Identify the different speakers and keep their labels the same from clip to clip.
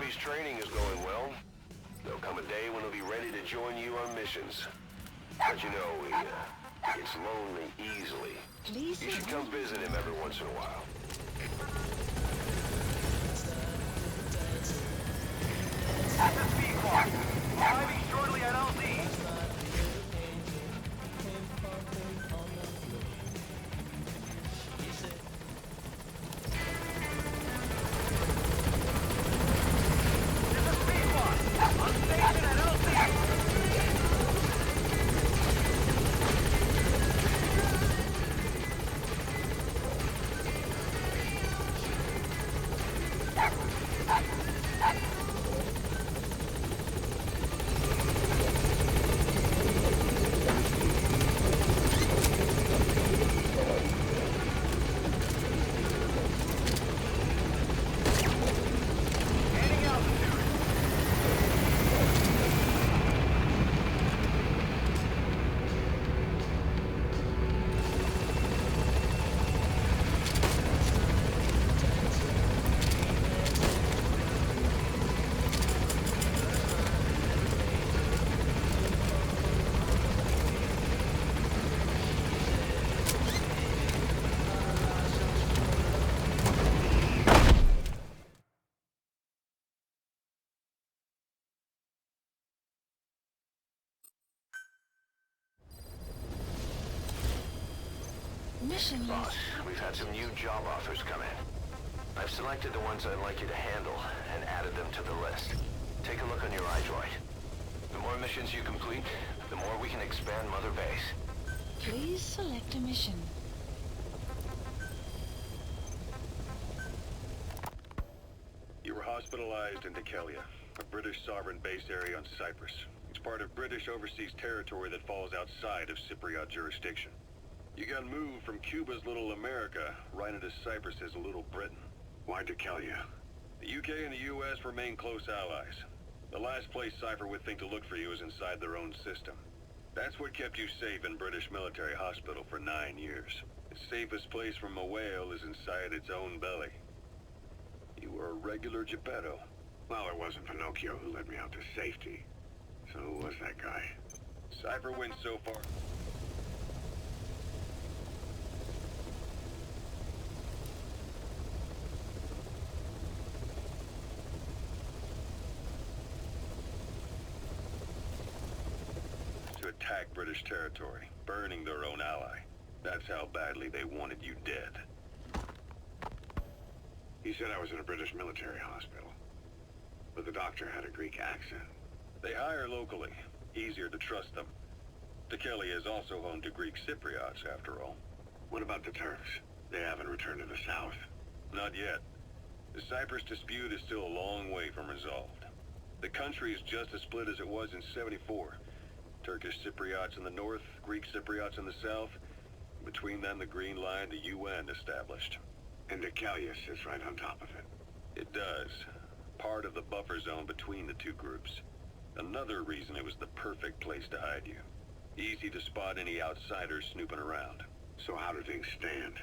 Speaker 1: Army's training is going well. There'll come a day when they'll be ready to join you on missions. But you know, he gets lonely easily.
Speaker 2: Please.
Speaker 1: You should come visit him every once in a while.
Speaker 3: SSV clock. Arriving shortly at LZ. SSV clock. On station at LZ.
Speaker 2: Mission
Speaker 1: Boss,
Speaker 2: list.
Speaker 1: we've had some new job offers come in. I've selected the ones I'd like you to handle and added them to the list. Take a look on your iDroid. The more missions you complete, the more we can expand Mother Base.
Speaker 2: Please select a mission.
Speaker 4: You were hospitalized in Dekelia, a British sovereign base area on Cyprus. It's part of British overseas territory that falls outside of Cypriot jurisdiction. You got moved from Cuba's Little America right into Cyprus's Little Britain. Why Dekelia? The UK and the US remain close allies. The last place Cypher would think to look for you is inside their own system. That's what kept you safe in British military hospital for 9 years. The safest place from a whale is inside its own belly. You were a regular Geppetto.
Speaker 5: Well, it wasn't Pinocchio who led me out to safety. So who was that guy?
Speaker 4: Cypher went so far. To attack British territory, burning their own ally. That's how badly they wanted you dead.
Speaker 5: He said I was in a British military hospital. But the doctor had a Greek accent.
Speaker 4: They hire locally. Easier to trust them. Dekelia is also home to Greek Cypriots, after all.
Speaker 5: What about the Turks? They haven't returned to the south.
Speaker 4: Not yet. The Cyprus dispute is still a long way from resolved. The country is just as split as it was in '74. Turkish Cypriots in the north, Greek Cypriots in the south. Between them, the Green Line, the UN established.
Speaker 5: And Dekelia sits right on top of it.
Speaker 4: It does. Part of the buffer zone between the two groups. Another reason it was the perfect place to hide you. Easy to spot any outsiders snooping around.
Speaker 5: So how do things stand?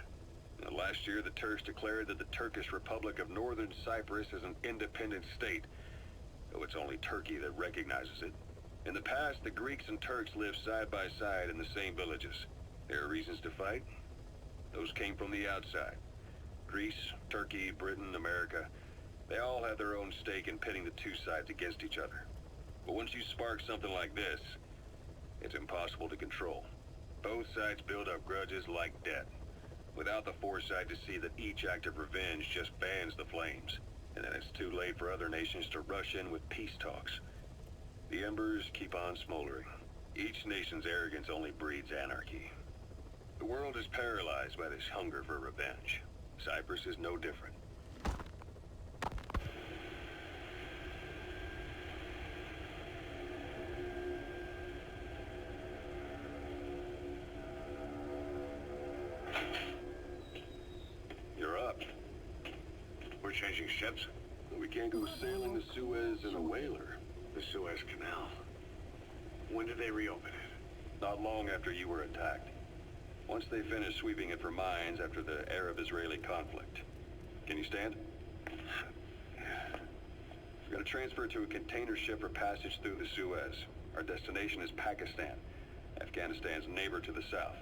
Speaker 4: Now, last year, the Turks declared that the Turkish Republic of Northern Cyprus is an independent state, though it's only Turkey that recognizes it. In the past, the Greeks and Turks lived side by side in the same villages. There are reasons to fight. Those came from the outside. Greece, Turkey, Britain, America, they all had their own stake in pitting the two sides against each other. But once you spark something like this, it's impossible to control. Both sides build up grudges like debt, without the foresight to see that each act of revenge just fans the flames, and then it's too late for other nations to rush in with peace talks. The embers keep on smoldering. Each nation's arrogance only breeds anarchy. The world is paralyzed by this hunger for revenge. Cyprus is no different. You're up.
Speaker 5: We're changing ships?
Speaker 4: We can't go sailing the Suez in a whaler.
Speaker 5: The Suez Canal. When did they reopen it?
Speaker 4: Not long after you were attacked. Once they finished sweeping it for mines after the Arab-Israeli conflict. Can you stand? We're going to transfer to a container ship for passage through the Suez. Our destination is Pakistan, Afghanistan's neighbor to the south.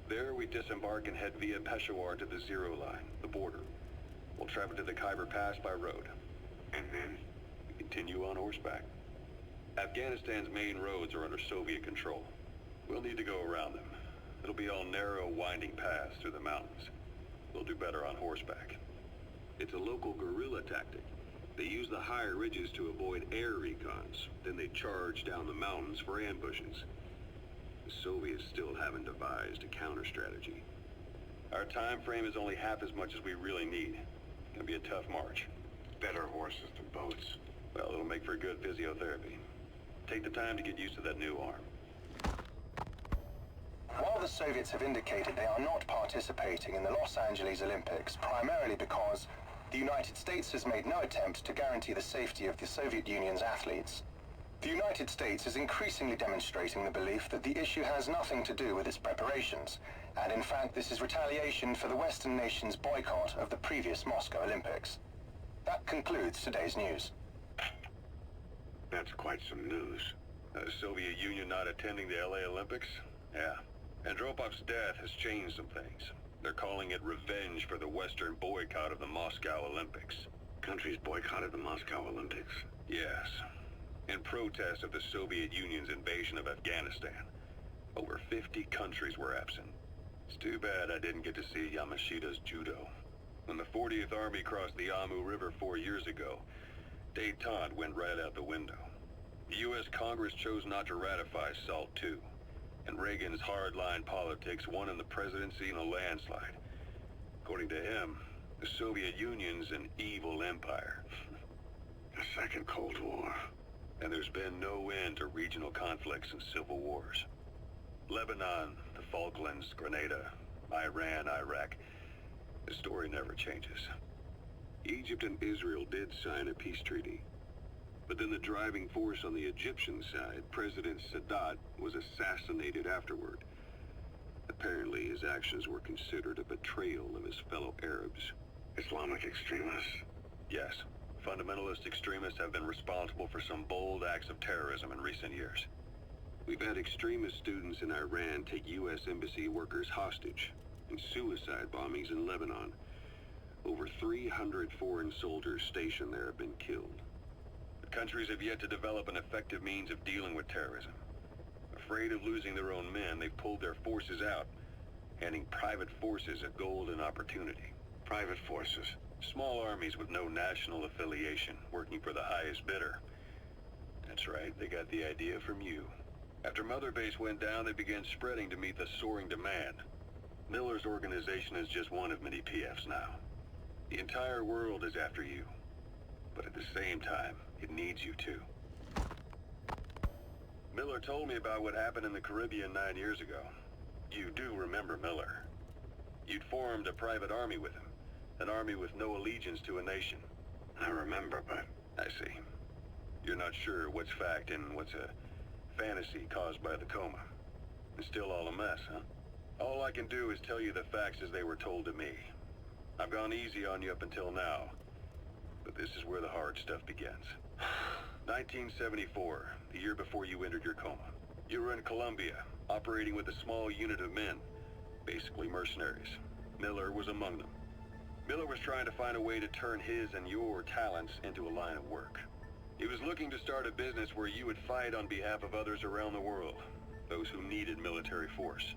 Speaker 4: There, we disembark and head via Peshawar to the Zero Line, the border. We'll travel to the Khyber Pass by road.
Speaker 5: And then?
Speaker 4: We continue on horseback. Afghanistan's main roads are under Soviet control. We'll need to go around them. It'll be all narrow, winding paths through the mountains. We'll do better on horseback. It's a local guerrilla tactic. They use the higher ridges to avoid air recons. Then they charge down the mountains for ambushes. The Soviets still haven't devised a counter-strategy. Our time frame is only half as much as we really need. It's gonna be a tough march.
Speaker 5: Better horses than boats.
Speaker 4: Well, it'll make for good physiotherapy. Take the time to get used to that new arm.
Speaker 6: While the Soviets have indicated they are not participating in the Los Angeles Olympics, primarily because the United States has made no attempt to guarantee the safety of the Soviet Union's athletes, the United States is increasingly demonstrating the belief that the issue has nothing to do with its preparations, and in fact this is retaliation for the Western nations' boycott of the previous Moscow Olympics. That concludes today's news.
Speaker 5: That's quite some news.
Speaker 4: The Soviet Union not attending the LA Olympics? Yeah. Andropov's death has changed some things. They're calling it revenge for the Western boycott of the Moscow Olympics.
Speaker 5: Countries boycotted the Moscow Olympics.
Speaker 4: Yes. In protest of the Soviet Union's invasion of Afghanistan. Over 50 countries were absent. It's too bad I didn't get to see Yamashita's judo. When the 40th Army crossed the Amu River 4 years ago, détente went right out the window. The U.S. Congress chose not to ratify SALT II, and Reagan's hardline politics won in the presidency in a landslide. According to him, the Soviet Union's an evil empire.
Speaker 5: A second Cold War.
Speaker 4: And there's been no end to regional conflicts and civil wars. Lebanon, the Falklands, Grenada, Iran, Iraq. The story never changes.
Speaker 5: Egypt and Israel did sign a peace treaty. But then the driving force on the Egyptian side, President Sadat, was assassinated afterward. Apparently his actions were considered a betrayal of his fellow Arabs. Islamic extremists?
Speaker 4: Yes. Fundamentalist extremists have been responsible for some bold acts of terrorism in recent years.
Speaker 5: We've had extremist students in Iran take U.S. embassy workers hostage, and suicide bombings in Lebanon. Over 300 foreign soldiers stationed there have been killed.
Speaker 4: The countries have yet to develop an effective means of dealing with terrorism. Afraid of losing their own men, they've pulled their forces out, handing private forces a golden opportunity.
Speaker 5: Private forces?
Speaker 4: Small armies with no national affiliation, working for the highest bidder. That's right, they got the idea from you. After Mother Base went down, they began spreading to meet the soaring demand. Miller's organization is just one of many PFs now. The entire world is after you. But at the same time, it needs you too. Miller told me about what happened in the Caribbean 9 years ago. You do remember Miller. You'd formed a private army with him. An army with no allegiance to a nation.
Speaker 5: I remember, but...
Speaker 4: I see. You're not sure what's fact and what's a fantasy caused by the coma. It's still all a mess, huh? All I can do is tell you the facts as they were told to me. I've gone easy on you up until now. But this is where the hard stuff begins. 1974, the year before you entered your coma. You were in Colombia, operating with a small unit of men. Basically mercenaries. Miller was among them. Miller was trying to find a way to turn his and your talents into a line of work. He was looking to start a business where you would fight on behalf of others around the world, those who needed military force.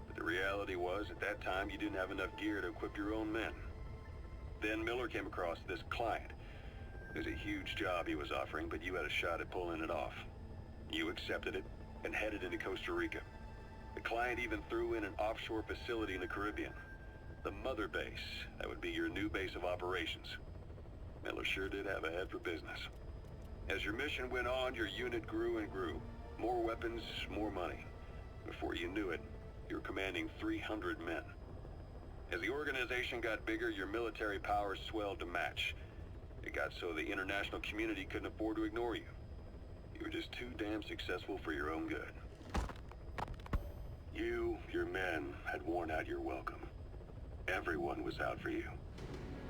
Speaker 4: But the reality was, at that time, you didn't have enough gear to equip your own men. Then Miller came across this client. It was a huge job he was offering, but you had a shot at pulling it off. You accepted it and headed into Costa Rica. The client even threw in an offshore facility in the Caribbean. The Mother Base, that would be your new base of operations. Miller sure did have a head for business. As your mission went on, your unit grew and grew. More weapons, more money. Before you knew it, you were commanding 300 men. As the organization got bigger, your military powers swelled to match. It got so the international community couldn't afford to ignore you. You were just too damn successful for your own good. You, your men, had worn out your welcome. Everyone was out for you.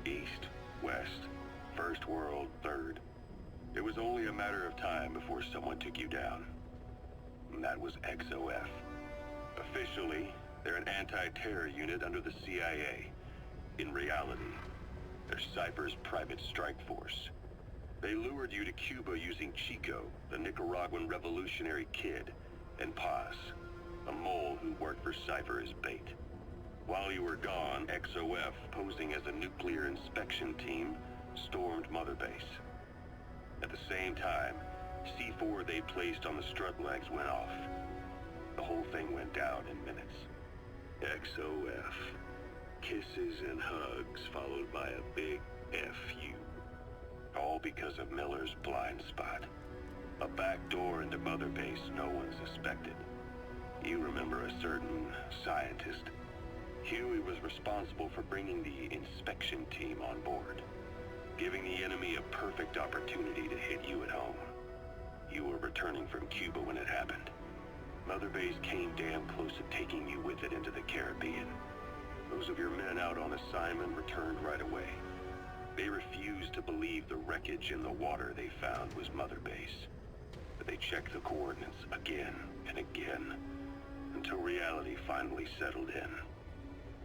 Speaker 4: East, West, First World, Third. It was only a matter of time before someone took you down. And that was XOF. Officially, they're an anti-terror unit under the CIA. In reality, they're Cypher's private strike force. They lured you to Cuba using Chico, the Nicaraguan revolutionary kid, and Paz, a mole who worked for Cypher as bait. While you were gone, XOF, posing as a nuclear inspection team, stormed Mother Base. At the same time, C4 they placed on the strut legs went off. The whole thing went down in minutes. XOF. Kisses and hugs followed by a big FU. All because of Miller's blind spot. A back door into Mother Base no one suspected. You remember a certain scientist. Huey was responsible for bringing the inspection team on board, giving the enemy a perfect opportunity to hit you at home. You were returning from Cuba when it happened. Mother Base came damn close to taking you with it into the Caribbean. Those of your men out on assignment returned right away. They refused to believe the wreckage in the water they found was Mother Base. But they checked the coordinates again and again, until reality finally settled in.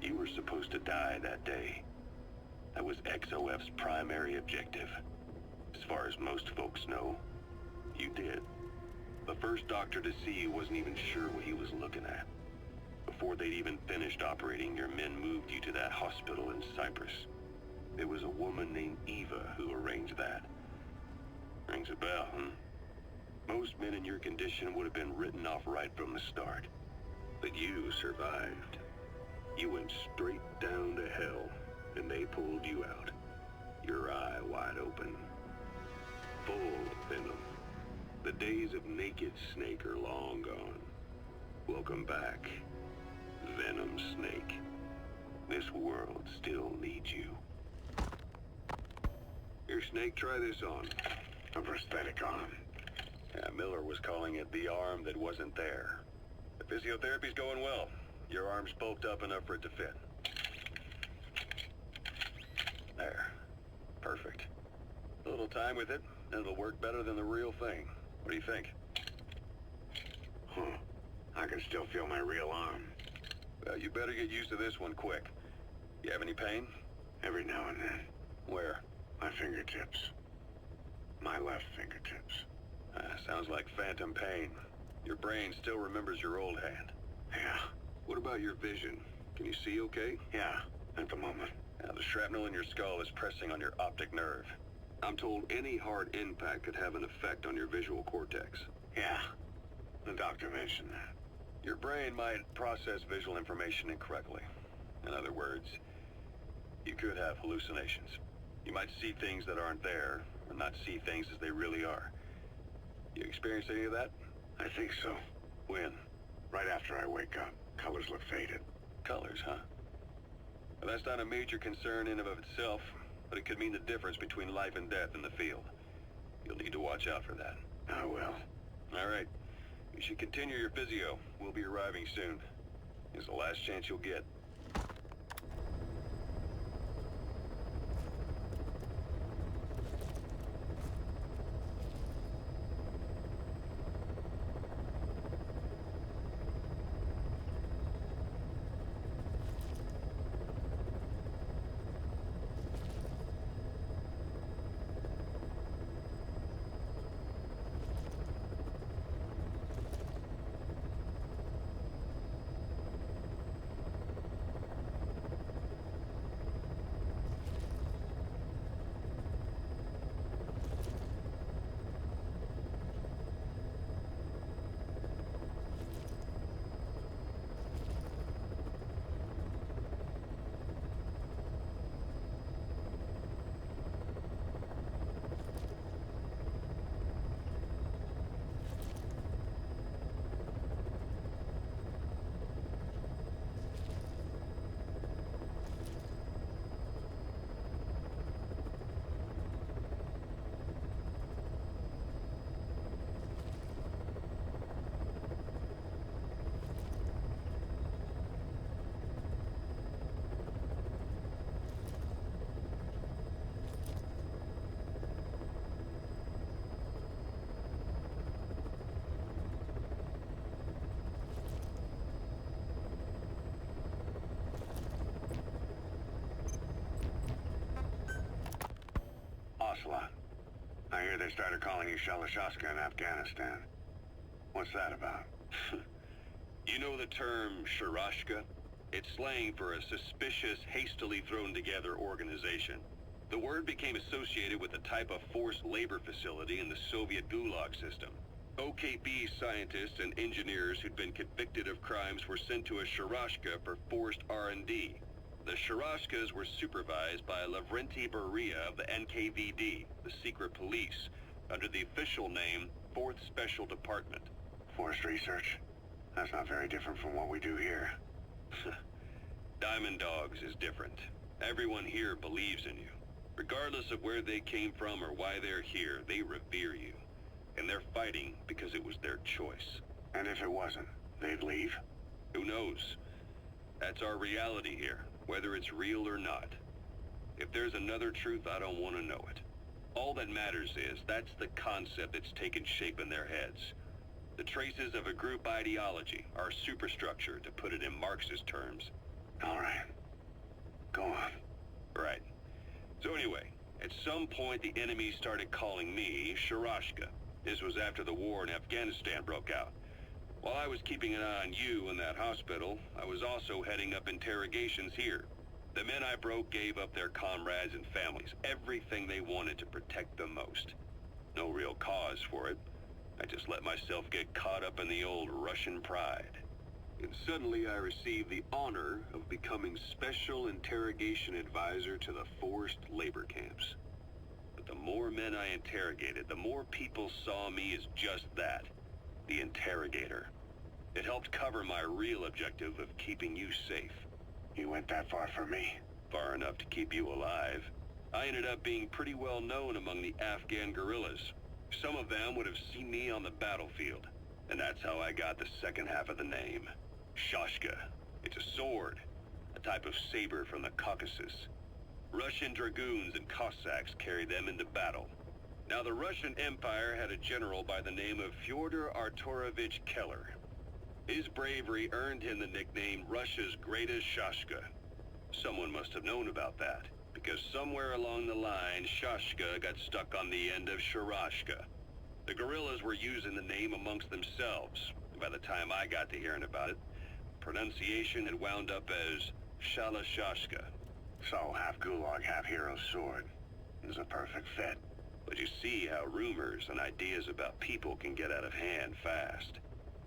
Speaker 4: You were supposed to die that day. That was XOF's primary objective. As far as most folks know, you did. The first doctor to see you wasn't even sure what he was looking at. Before they'd even finished operating, your men moved you to that hospital in Cyprus. It was a woman named Eva who arranged that. Rings a bell, huh? Most men in your condition would have been written off right from the start. But you survived. You went straight down to hell, and they pulled you out. Your eye wide open. Full venom. The days of naked Snake are long gone. Welcome back, Venom Snake. This world still needs you. Here, Snake, try this on. A prosthetic arm. Yeah, Miller was calling it the arm that wasn't there. The physiotherapy's going well. Your arm's bulked up enough for it to fit. There. Perfect. A little time with it, and it'll work better than the real thing. What do you think? I can still feel my real arm. Well, you better get used to this one quick. You have any pain? Every now and then. Where? My fingertips. My left fingertips. Sounds like phantom pain. Your brain still remembers your old hand. Yeah. What about your vision? Can you see okay? Yeah, at the moment. Now, the shrapnel in your skull is pressing on your optic nerve. I'm told any hard impact could have an effect on your visual cortex. Yeah, the doctor mentioned that. Your brain might process visual information incorrectly. In other words, you could have hallucinations. You might see things that aren't there, or not see things as they really are. You experienced any of that? I think so. When? Right after I wake up. Colors look faded. Colors, huh? Well, that's not a major concern in and of itself, but it could mean the difference between life and death in the field. You'll need to watch out for that. I will. All right. You should continue your physio. We'll be arriving soon. It's the last chance you'll get.
Speaker 5: a lot. I hear they started calling you Shalashaska in Afghanistan. What's that about?
Speaker 4: You know the term Sharashka? It's slang for a suspicious, hastily thrown together organization. The word became associated with a type of forced labor facility in the Soviet Gulag system. OKB scientists and engineers who'd been convicted of crimes were sent to a Sharashka for forced R&D. The Sharashkas were supervised by Lavrenti Beria of the NKVD, the secret police, under the official name 4th Special Department.
Speaker 5: Forced research? That's not very different from what we do here.
Speaker 4: Diamond Dogs is different. Everyone here believes in you. Regardless of where they came from or why they're here, they revere you. And they're fighting because it was their choice.
Speaker 5: And if it wasn't, they'd leave?
Speaker 4: Who knows? That's our reality here, whether it's real or not. If there's another truth, I don't want to know it. All that matters is that's the concept that's taken shape in their heads. The traces of a group ideology, our superstructure, to put it in Marxist terms.
Speaker 5: All right. Go on.
Speaker 4: Right. So anyway, at some point the enemy started calling me Sharashka. This was after the war in Afghanistan broke out. While I was keeping an eye on you in that hospital, I was also heading up interrogations here. The men I broke gave up their comrades and families, everything they wanted to protect them most. No real cause for it. I just let myself get caught up in the old Russian pride.
Speaker 5: And suddenly I received the honor of becoming Special Interrogation Advisor to the forced labor camps.
Speaker 4: But the more men I interrogated, the more people saw me as just that, the interrogator. It helped cover my real objective of keeping you safe.
Speaker 5: You went that far for me?
Speaker 4: Far enough to keep you alive. I ended up being pretty well known among the Afghan guerrillas. Some of them would have seen me on the battlefield. And that's how I got the second half of the name. Shashka. It's a sword. A type of saber from the Caucasus. Russian dragoons and Cossacks carried them into battle. Now the Russian Empire had a general by the name of Fyodor Arturovich Keller. His bravery earned him the nickname Russia's greatest Shashka. Someone must have known about that, because somewhere along the line, Shashka got stuck on the end of Sharashka. The guerrillas were using the name amongst themselves. By the time I got to hearing about it, pronunciation had wound up as Shalashashka.
Speaker 5: So half Gulag, half hero sword. It was a perfect fit.
Speaker 4: But you see how rumors and ideas about people can get out of hand fast.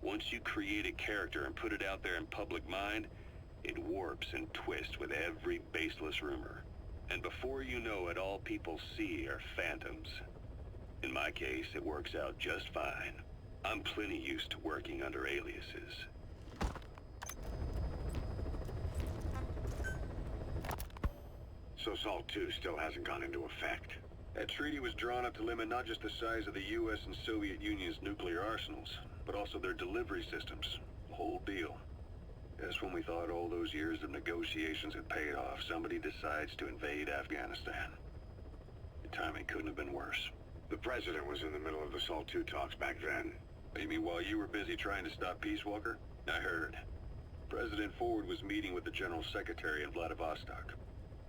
Speaker 4: Once you create a character and put it out there in public mind, it warps and twists with every baseless rumor. And before you know it, all people see are phantoms. In my case, it works out just fine. I'm plenty used to working under aliases.
Speaker 5: So SALT II still hasn't gone into effect?
Speaker 4: That treaty was drawn up to limit not just the size of the U.S. and Soviet Union's nuclear arsenals, but also their delivery systems. The whole deal. Just when we thought all those years of negotiations had paid off, somebody decides to invade Afghanistan. The timing couldn't have been worse.
Speaker 5: The president was in the middle of the SALT II talks back then.
Speaker 4: You mean while you were busy trying to stop Peace Walker? I heard. President Ford was meeting with the General Secretary in Vladivostok.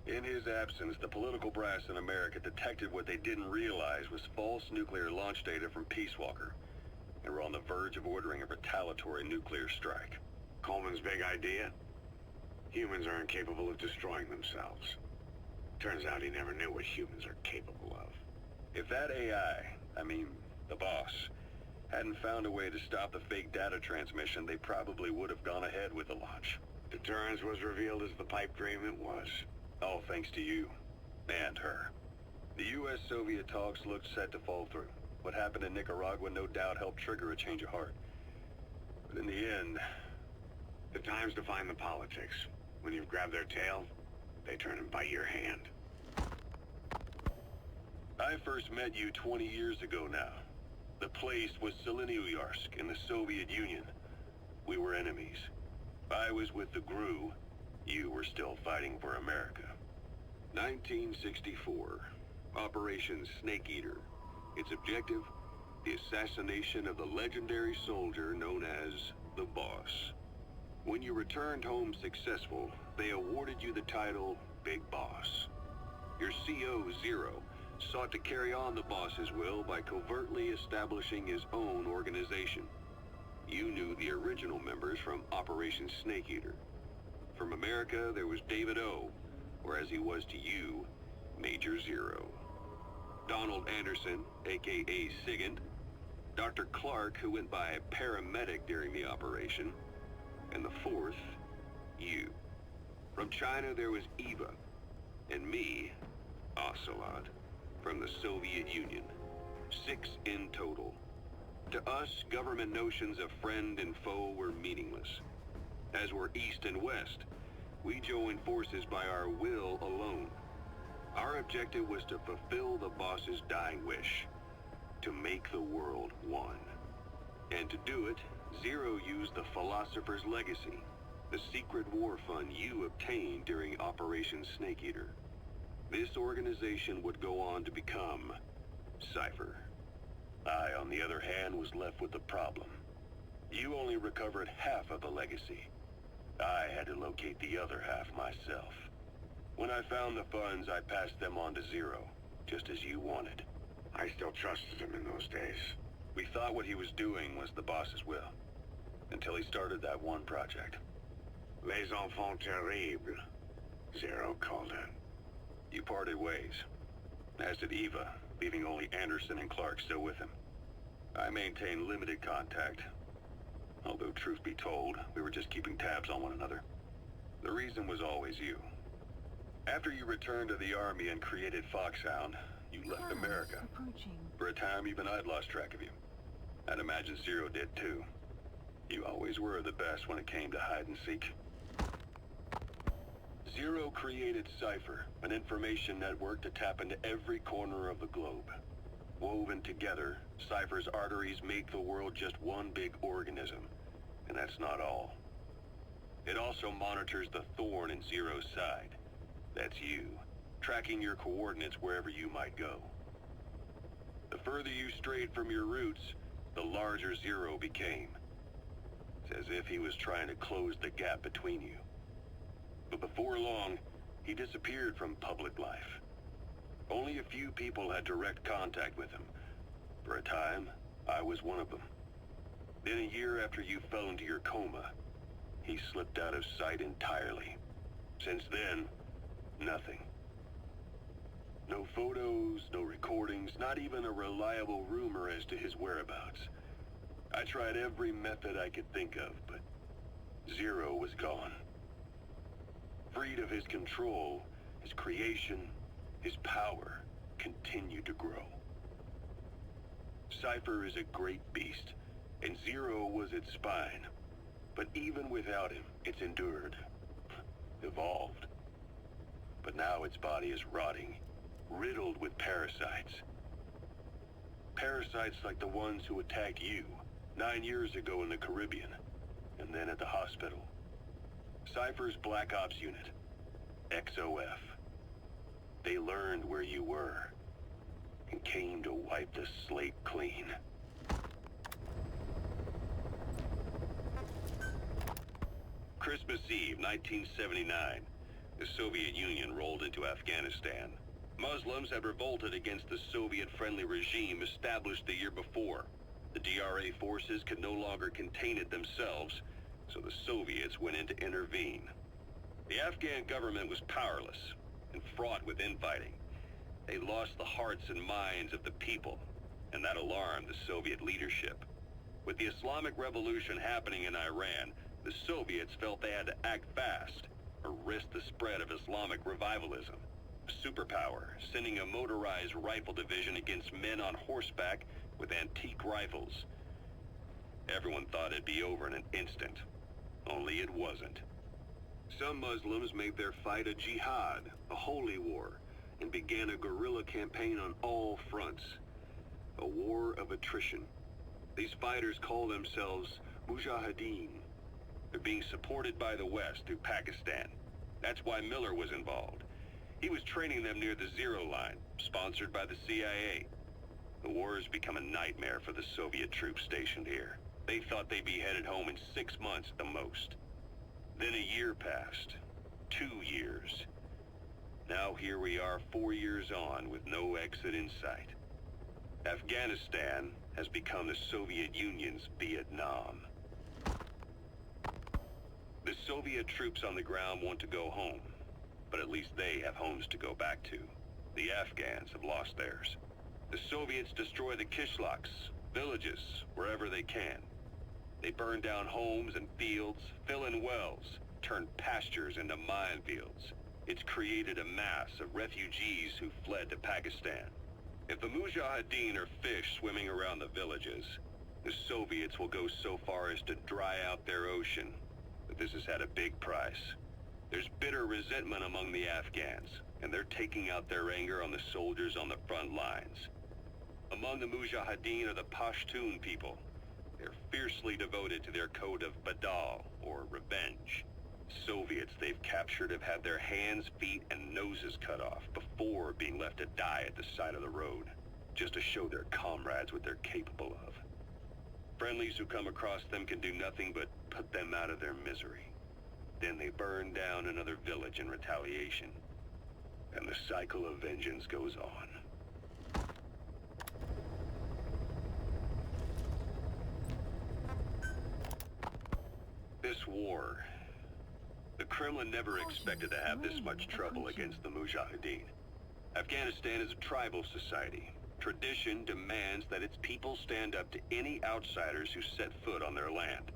Speaker 4: In his absence, the political brass in America detected what they didn't realize was false nuclear launch data from Peace Walker. They were on the verge of ordering a retaliatory nuclear strike.
Speaker 5: Coleman's big idea? Humans are incapable of destroying themselves. Turns out he never knew what humans are capable of.
Speaker 4: If that AI, the boss, hadn't found a way to stop the fake data transmission, they probably would have gone ahead with the launch.
Speaker 5: Deterrence was revealed as the pipe dream it was.
Speaker 4: All thanks to you. And her. The U.S.-Soviet talks looked set to fall through. What happened in Nicaragua no doubt helped trigger a change of heart. But in the end...
Speaker 5: The time's to find the politics. When you've grabbed their tail, they turn and bite your hand.
Speaker 4: I first met you 20 years ago now. The place was Selenouyarsk in the Soviet Union. We were enemies. I was with the GRU. You were still fighting for America. 1964. Operation Snake Eater. Its objective? The assassination of the legendary soldier known as the Boss. When you returned home successful, they awarded you the title Big Boss. Your CO, Zero,
Speaker 5: sought to carry on the boss's will by covertly establishing his own organization. You knew the original members from Operation Snake Eater. From America, there was David O, or as he was to you, Major Zero. Donald Anderson, aka Sigint. Dr. Clark, who went by paramedic during the operation. And the fourth, you. From China, there was Eva. And me, Ocelot, from the Soviet Union. 6 in total. To us, government notions of friend and foe were meaningless. As were East and West, we joined forces by our will alone. Our objective was to fulfill the boss's dying wish, to make the world one. And to do it, Zero used the Philosopher's Legacy, the secret war fund you obtained during Operation Snake Eater. This organization would go on to become Cypher. I, on the other hand, was left with the problem. You only recovered half of the legacy. I had to locate the other half myself. When I found the funds, I passed them on to Zero, just as you wanted. I still trusted him in those days. We thought what he was doing was the boss's will, until he started that one project. Les Enfants Terribles, Zero called it. You parted ways, as did Eva, leaving only Anderson and Clark still with him. I maintained limited contact, although truth be told, we were just keeping tabs on one another. The reason was always you. After you returned to the Army and created Foxhound, you left America.
Speaker 2: Approaching.
Speaker 5: For a time, even I'd lost track of you. I'd imagine Zero did too. You always were the best when it came to hide and seek. Zero created Cypher, an information network to tap into every corner of the globe. Woven together, Cypher's arteries make the world just one big organism. And that's not all. It also monitors the thorn in Zero's side. That's you, tracking your coordinates wherever you might go. The further you strayed from your roots, the larger Zero became. It's as if he was trying to close the gap between you. But before long, he disappeared from public life. Only a few people had direct contact with him. For a time, I was one of them. Then a year after you fell into your coma, he slipped out of sight entirely. Since then, nothing. No photos, no recordings, not even a reliable rumor as to his whereabouts. I tried every method I could think of, but Zero was gone. Freed of his control, his creation, his power continued to grow. Cypher is a great beast, and Zero was its spine. But even without him, it's endured, evolved. But now its body is rotting, riddled with parasites. Parasites like the ones who attacked you 9 years ago in the Caribbean, and then at the hospital. Cypher's Black Ops Unit, XOF. They learned where you were, and came to wipe the slate clean. Christmas Eve, 1979. The Soviet Union rolled into Afghanistan. Muslims had revolted against the Soviet-friendly regime established the year before. The DRA forces could no longer contain it themselves, so the Soviets went in to intervene. The Afghan government was powerless and fraught with infighting. They lost the hearts and minds of the people, and that alarmed the Soviet leadership. With the Islamic Revolution happening in Iran, the Soviets felt they had to act fast or risk the spread of Islamic revivalism. A superpower, sending a motorized rifle division against men on horseback with antique rifles. Everyone thought it'd be over in an instant. Only it wasn't. Some Muslims made their fight a jihad, a holy war, and began a guerrilla campaign on all fronts. A war of attrition. These fighters call themselves Mujahideen. They're being supported by the West through Pakistan. That's why Miller was involved. He was training them near the Zero Line, sponsored by the CIA. The war has become a nightmare for the Soviet troops stationed here. They thought they'd be headed home in 6 months at the most. Then a year passed. 2 years.
Speaker 4: Now here we are 4 years on with no exit in sight. Afghanistan has become the Soviet Union's Vietnam. The Soviet troops on the ground want to go home, but at least they have homes to go back to. The Afghans have lost theirs. The Soviets destroy the kishlaks, villages, wherever they can. They burn down homes and fields, fill in wells, turn pastures into minefields. It's created a mass of refugees who fled to Pakistan. If the Mujahideen are fish swimming around the villages, the Soviets will go so far as to dry out their ocean. But this has had a big price. There's bitter resentment among the Afghans, and they're taking out their anger on the soldiers on the front lines. Among the Mujahideen are the Pashtun people. They're fiercely devoted to their code of Badal, or revenge. Soviets they've captured have had their hands, feet, and noses cut off before being left to die at the side of the road, just to show their comrades what they're capable of. Friendlies who come across them can do nothing but put them out of their misery. Then they burn down another village in retaliation. And the cycle of vengeance goes on. This war, the Kremlin never expected to have this much trouble against the Mujahideen. Afghanistan is a tribal society. Tradition demands that its people stand up to any outsiders who set foot on their land.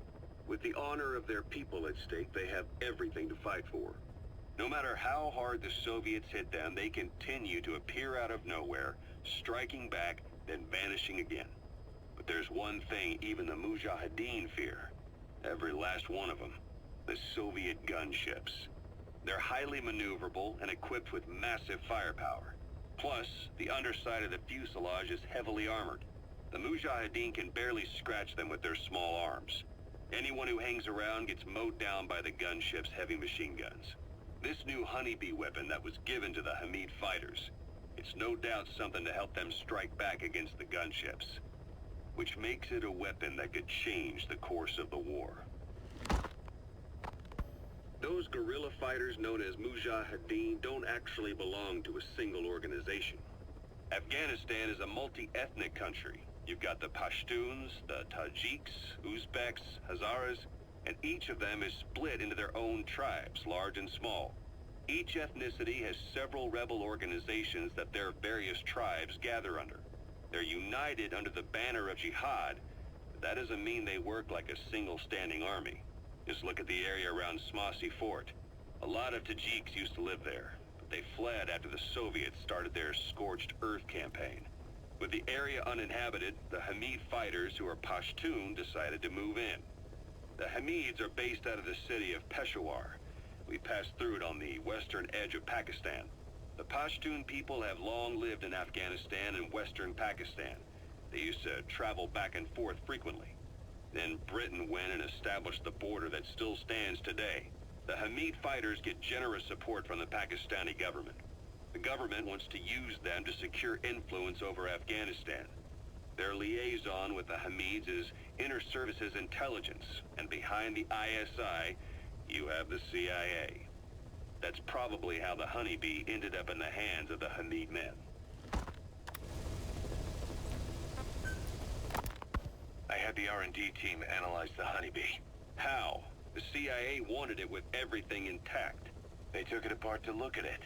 Speaker 4: With the honor of their people at stake, they have everything to fight for. No matter how hard the Soviets hit them, they continue to appear out of nowhere, striking back, then vanishing again. But there's one thing even the Mujahideen fear. Every last one of them. The Soviet gunships. They're highly maneuverable and equipped with massive firepower. Plus, the underside of the fuselage is heavily armored. The Mujahideen can barely scratch them with their small arms. Anyone who hangs around gets mowed down by the gunship's heavy machine guns. This new honeybee weapon that was given to the Hamid fighters, it's no doubt something to help them strike back against the gunships, which makes it a weapon that could change the course of the war. Those guerrilla fighters known as Mujahideen don't actually belong to a single organization. Afghanistan is a multi-ethnic country. You've got the Pashtuns, the Tajiks, Uzbeks, Hazaras, and each of them is split into their own tribes, large and small. Each ethnicity has several rebel organizations that their various tribes gather under. They're united under the banner of jihad, but that doesn't mean they work like a single standing army. Just look at the area around Smasi Fort. A lot of Tajiks used to live there, but they fled after the Soviets started their Scorched Earth campaign. With the area uninhabited, the Hamid fighters, who are Pashtun, decided to move in. The Hamids are based out of the city of Peshawar. We passed through it on the western edge of Pakistan. The Pashtun people have long lived in Afghanistan and western Pakistan. They used to travel back and forth frequently. Then Britain went and established the border that still stands today. The Hamid fighters get generous support from the Pakistani government. The government wants to use them to secure influence over Afghanistan. Their liaison with the Hamids is Inter-Services Intelligence, and behind the ISI, you have the CIA. That's probably how the honeybee ended up in the hands of the Hamid men. I had the R&D team analyze the honeybee. How? The CIA wanted it with everything intact. They took it apart to look at it.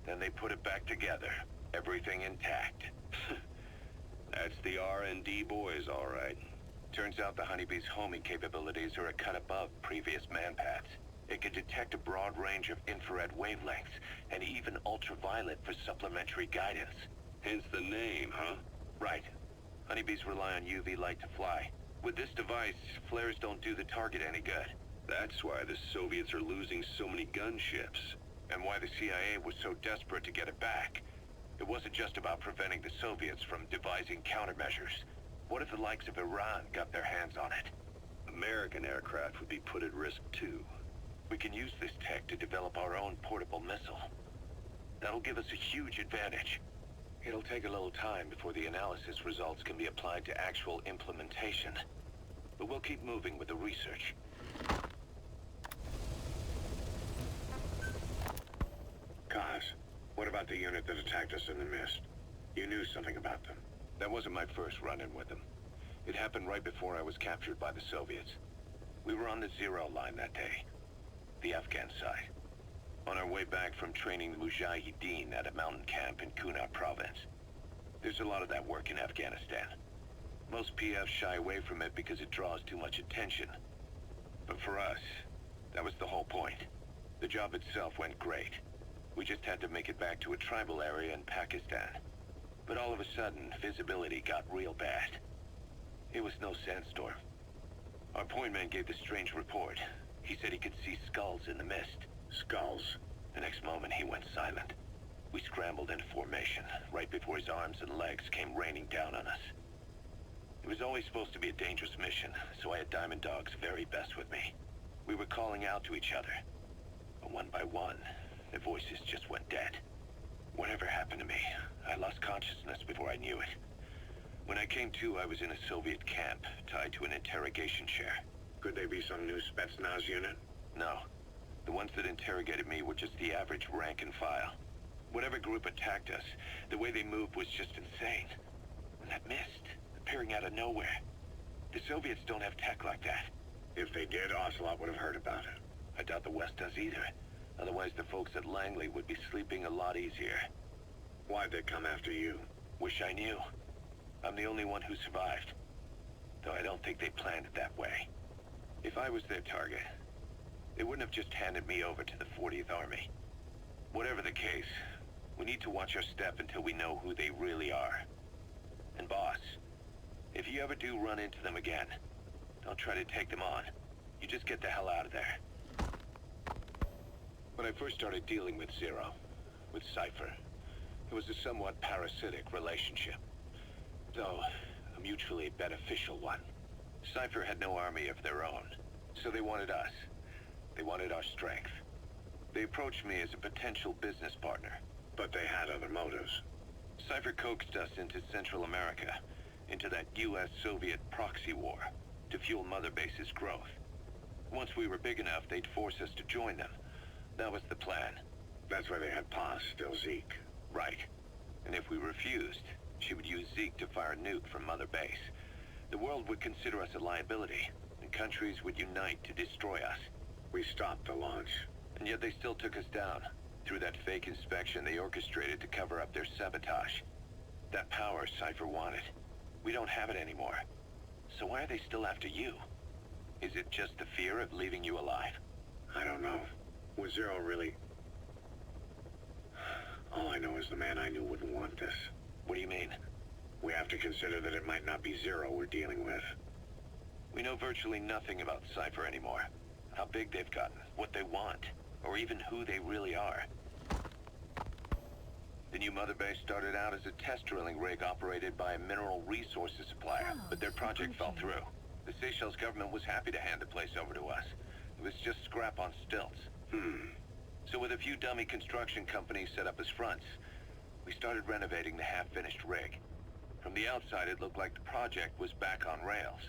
Speaker 4: Then they put it back together. Everything intact. That's the R&D boys, all right. Turns out the honeybee's homing capabilities are a cut above previous manpads. It can detect a broad range of infrared wavelengths, and even ultraviolet for supplementary guidance. Hence the name, huh? Right. Honeybees rely on UV light to fly. With this device, flares don't do the target any good. That's why the Soviets are losing so many gunships. And why the CIA was so desperate to get it back. It wasn't just about preventing the Soviets from devising countermeasures. What if the likes of Iran got their hands on it? American aircraft would be put at risk too. We can use this tech to develop our own portable missile. That'll give us a huge advantage. It'll take a little time before the analysis results can be applied to actual implementation. But we'll keep moving with the research. Guys,
Speaker 5: What about the unit that attacked us in the mist? You knew something about them.
Speaker 1: That wasn't my first run-in with them. It happened right before I was captured by the Soviets. We were on the Zero line that day, the Afghan side, on our way back from training the Mujahideen at a mountain camp in Kunar province. There's a lot of that work in Afghanistan. Most PFs shy away from it because it draws too much attention. But for us, that was the whole point. The job itself went great. We just had to make it back to a tribal area in Pakistan. But all of a sudden, visibility got real bad. It was no sandstorm. Our point man gave this strange report. He said he could see skulls in the mist.
Speaker 5: Skulls?
Speaker 1: The next moment, he went silent. We scrambled into formation, right before his arms and legs came raining down on us. It was always supposed to be a dangerous mission, so I had Diamond Dog's very best with me. We were calling out to each other. But one by one, the voices just went dead. Whatever happened to me, I lost consciousness before I knew it. When I came to, I was in a Soviet camp, tied to an interrogation chair.
Speaker 5: Could they be some new Spetsnaz unit?
Speaker 1: No. The ones that interrogated me were just the average rank and file. Whatever group attacked us, the way they moved was just insane. And that mist, appearing out of nowhere. The Soviets don't have tech like that.
Speaker 5: If they did, Ocelot would have heard about it.
Speaker 1: I doubt the West does either. Otherwise, the folks at Langley would be sleeping a lot easier.
Speaker 5: Why'd they come after you?
Speaker 1: Wish I knew. I'm the only one who survived. Though I don't think they planned it that way. If I was their target, they wouldn't have just handed me over to the 40th Army. Whatever the case, we need to watch our step until we know who they really are. And boss, if you ever do run into them again, don't try to take them on. You just get the hell out of there. When I first started dealing with Zero, with Cypher, it was a somewhat parasitic relationship. Though, a mutually beneficial one. Cypher had no army of their own, so they wanted us. They wanted our strength. They approached me as a potential business partner.
Speaker 5: But they had other motives.
Speaker 1: Cypher coaxed us into Central America, into that US-Soviet proxy war, to fuel Mother Base's growth. Once we were big enough, they'd force us to join them. That was the plan.
Speaker 5: That's why they had Paz, still Zeke.
Speaker 1: Right. And if we refused, she would use Zeke to fire a nuke from Mother Base. The world would consider us a liability, and countries would unite to destroy us.
Speaker 5: We stopped the launch.
Speaker 1: And yet they still took us down. Through that fake inspection they orchestrated to cover up their sabotage. That power Cypher wanted. We don't have it anymore. So why are they still after you? Is it just the fear of leaving you alive?
Speaker 5: I don't know. Was Zero really... All I know is the man I knew wouldn't want this.
Speaker 1: What do you mean?
Speaker 5: We have to consider that it might not be Zero we're dealing with.
Speaker 1: We know virtually nothing about Cypher anymore. How big they've gotten, what they want, or even who they really are. The new Mother Base started out as a test drilling rig operated by a mineral resources supplier, but their project fell through. The Seychelles government was happy to hand the place over to us. It was just scrap on stilts. So with a few dummy construction companies set up as fronts, we started renovating the half-finished rig. From the outside, it looked like the project was back on rails.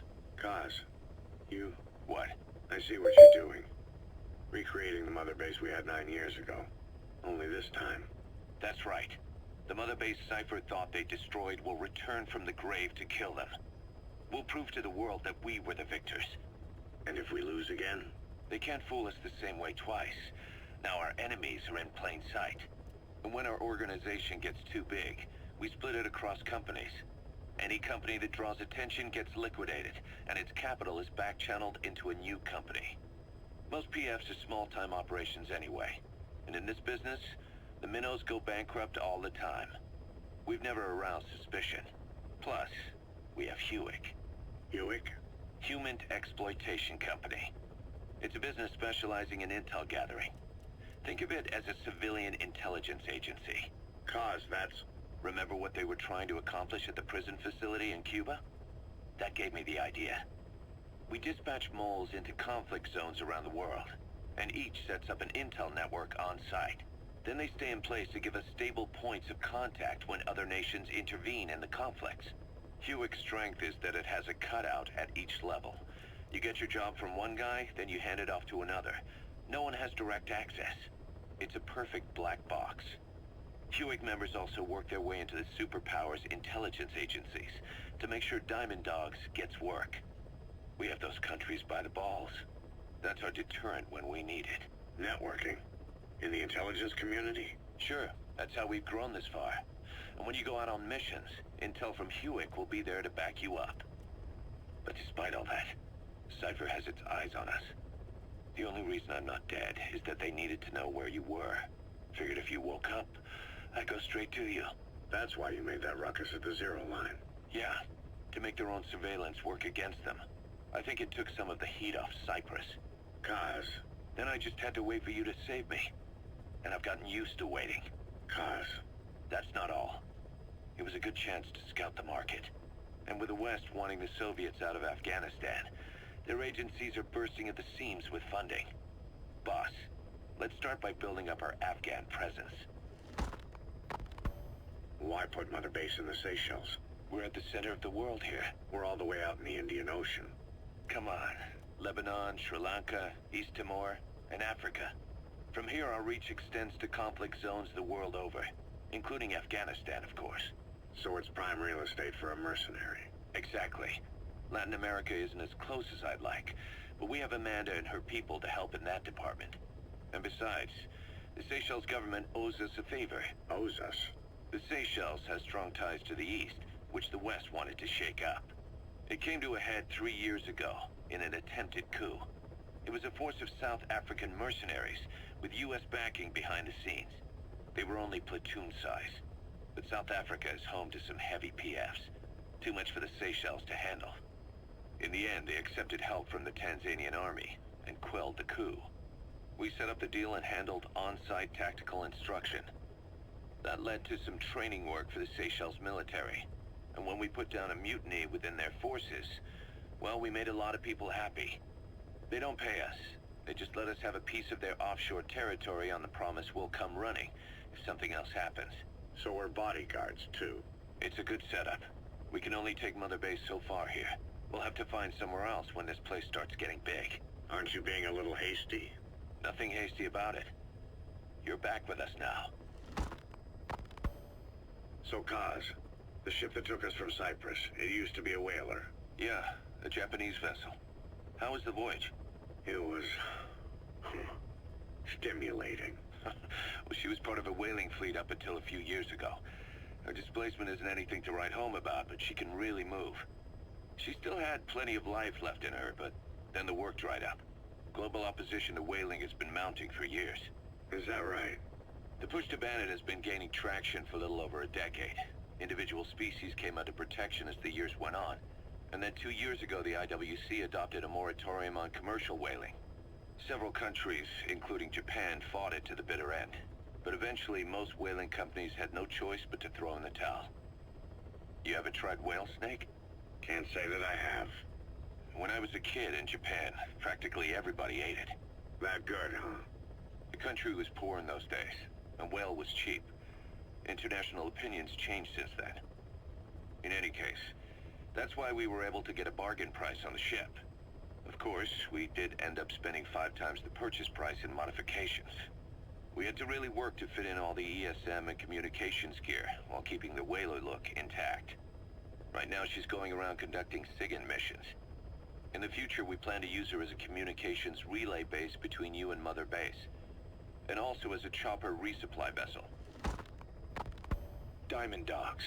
Speaker 5: Kaz, you...
Speaker 1: What?
Speaker 5: I see what you're doing. Recreating the Mother Base we had 9 years ago. Only this time.
Speaker 1: That's right. The Mother Base Cypher thought they destroyed will return from the grave to kill them. We'll prove to the world that we were the victors.
Speaker 5: And if we lose again?
Speaker 1: They can't fool us the same way twice. Now our enemies are in plain sight. And when our organization gets too big, we split it across companies. Any company that draws attention gets liquidated, and its capital is back-channeled into a new company. Most PFs are small-time operations anyway. And in this business, the minnows go bankrupt all the time. We've never aroused suspicion. Plus, we have Hewick.
Speaker 5: Hewick?
Speaker 1: Human Exploitation Company. It's a business specializing in intel gathering. Think of it as a civilian intelligence agency.
Speaker 5: Kaz, that's...
Speaker 1: Remember what they were trying to accomplish at the prison facility in Cuba? That gave me the idea. We dispatch moles into conflict zones around the world, and each sets up an intel network on site. Then they stay in place to give us stable points of contact when other nations intervene in the conflicts. Hewick's strength is that it has a cutout at each level. You get your job from one guy, then you hand it off to another. No one has direct access. It's a perfect black box. Hewick members also work their way into the superpowers intelligence agencies to make sure Diamond Dogs gets work. We have those countries by the balls. That's our deterrent when we need it.
Speaker 5: Networking? In the intelligence community?
Speaker 1: Sure, that's how we've grown this far. And when you go out on missions, intel from Hewick will be there to back you up. But despite all that, Cypher has its eyes on us. The only reason I'm not dead is that they needed to know where you were. Figured if you woke up, I'd go straight to you.
Speaker 5: That's why you made that ruckus at the Zero Line.
Speaker 1: Yeah, to make their own surveillance work against them. I think it took some of the heat off Cyprus.
Speaker 5: Kaz.
Speaker 1: Then I just had to wait for you to save me. And I've gotten used to waiting.
Speaker 5: Kaz.
Speaker 1: That's not all. It was a good chance to scout the market. And with the West wanting the Soviets out of Afghanistan, their agencies are bursting at the seams with funding. Boss, let's start by building up our Afghan presence.
Speaker 5: Why put Mother Base in the Seychelles?
Speaker 1: We're at the center of the world here.
Speaker 5: We're all the way out in the Indian Ocean.
Speaker 1: Come on. Lebanon, Sri Lanka, East Timor, and Africa. From here, our reach extends to conflict zones the world over, including Afghanistan, of course.
Speaker 5: So it's prime real estate for a mercenary.
Speaker 1: Exactly. Latin America isn't as close as I'd like, but we have Amanda and her people to help in that department. And besides, the Seychelles government owes us a favor.
Speaker 5: Owes us?
Speaker 1: The Seychelles has strong ties to the east, which the West wanted to shake up. It came to a head 3 years ago, in an attempted coup. It was a force of South African mercenaries, with U.S. backing behind the scenes. They were only platoon size, but South Africa is home to some heavy PFs, too much for the Seychelles to handle. In the end, they accepted help from the Tanzanian army, and quelled the coup. We set up the deal and handled on-site tactical instruction. That led to some training work for the Seychelles military. And when we put down a mutiny within their forces, well, we made a lot of people happy. They don't pay us. They just let us have a piece of their offshore territory on the promise we'll come running if something else happens.
Speaker 5: So we're bodyguards, too.
Speaker 1: It's a good setup. We can only take Mother Base so far here. We'll have to find somewhere else when this place starts getting big.
Speaker 5: Aren't you being a little hasty?
Speaker 1: Nothing hasty about it. You're back with us now.
Speaker 5: So Kaz, the ship that took us from Cyprus, it used to be a whaler.
Speaker 1: Yeah, a Japanese vessel. How was the voyage?
Speaker 5: It was... stimulating.
Speaker 1: Well, she was part of a whaling fleet up until a few years ago. Her displacement isn't anything to write home about, but she can really move. She still had plenty of life left in her, but then the work dried up. Global opposition to whaling has been mounting for years.
Speaker 5: Is that right?
Speaker 1: The push to ban it has been gaining traction for a little over a decade. Individual species came under protection as the years went on. And then 2 years ago, the IWC adopted a moratorium on commercial whaling. Several countries, including Japan, fought it to the bitter end. But eventually, most whaling companies had no choice but to throw in the towel. You ever tried whale snake?
Speaker 5: Can't say that I have.
Speaker 1: When I was a kid in Japan, practically everybody ate it.
Speaker 5: That good, huh?
Speaker 1: The country was poor in those days, and whale was cheap. International opinions changed since then. In any case, that's why we were able to get a bargain price on the ship. Of course, we did end up spending 5 times the purchase price in modifications. We had to really work to fit in all the ESM and communications gear while keeping the whaler look intact. Right now, she's going around conducting SIGINT missions. In the future, we plan to use her as a communications relay base between you and Mother Base, and also as a chopper resupply vessel. Diamond Dogs.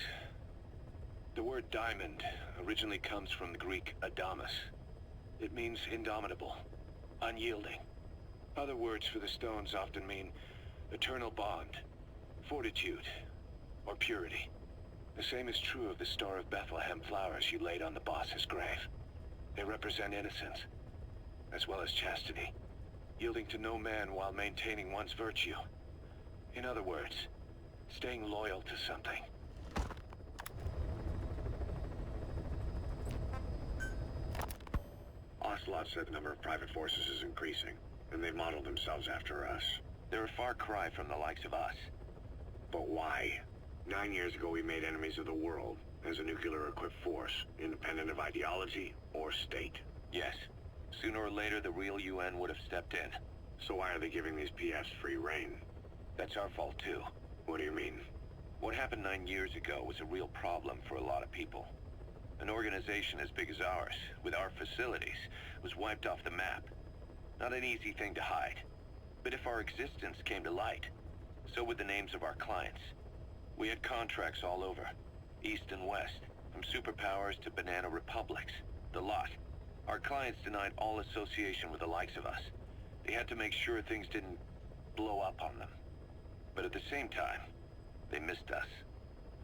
Speaker 1: The word diamond originally comes from the Greek adamas. It means indomitable, unyielding. Other words for the stones often mean eternal bond, fortitude, or purity. The same is true of the Star of Bethlehem flowers you laid on the boss's grave. They represent innocence, as well as chastity, yielding to no man while maintaining one's virtue. In other words, staying loyal to something.
Speaker 5: Ocelot said the number of private forces is increasing, and they've modeled themselves after us.
Speaker 1: They're a far cry from the likes of us.
Speaker 5: But why? 9 years ago we made enemies of the world as a nuclear-equipped force, independent of ideology or state.
Speaker 1: Yes. Sooner or later, the real UN would have stepped in.
Speaker 5: So why are they giving these PFs free rein?
Speaker 1: That's our fault, too.
Speaker 5: What do you mean?
Speaker 1: What happened 9 years ago was a real problem for a lot of people. An organization as big as ours, with our facilities, was wiped off the map. Not an easy thing to hide. But if our existence came to light, so would the names of our clients. We had contracts all over, east and west, from superpowers to banana republics, the lot. Our clients denied all association with the likes of us. They had to make sure things didn't blow up on them. But at the same time, they missed us.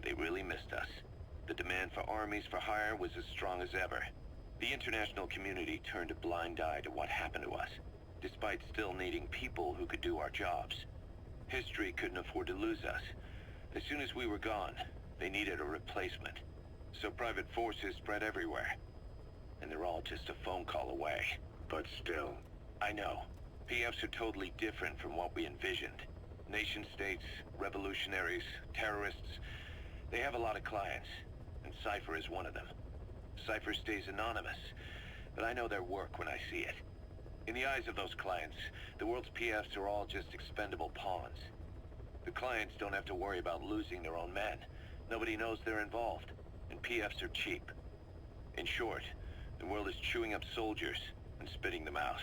Speaker 1: They really missed us. The demand for armies for hire was as strong as ever. The international community turned a blind eye to what happened to us, despite still needing people who could do our jobs. History couldn't afford to lose us. As soon as we were gone, they needed a replacement. So private forces spread everywhere. And they're all just a phone call away.
Speaker 5: But still,
Speaker 1: I know. PFs are totally different from what we envisioned. Nation-states, revolutionaries, terrorists, they have a lot of clients, and Cypher is one of them. Cypher stays anonymous, but I know their work when I see it. In the eyes of those clients, the world's PFs are all just expendable pawns. The clients don't have to worry about losing their own men. Nobody knows they're involved, and PFs are cheap. In short, the world is chewing up soldiers and spitting them out.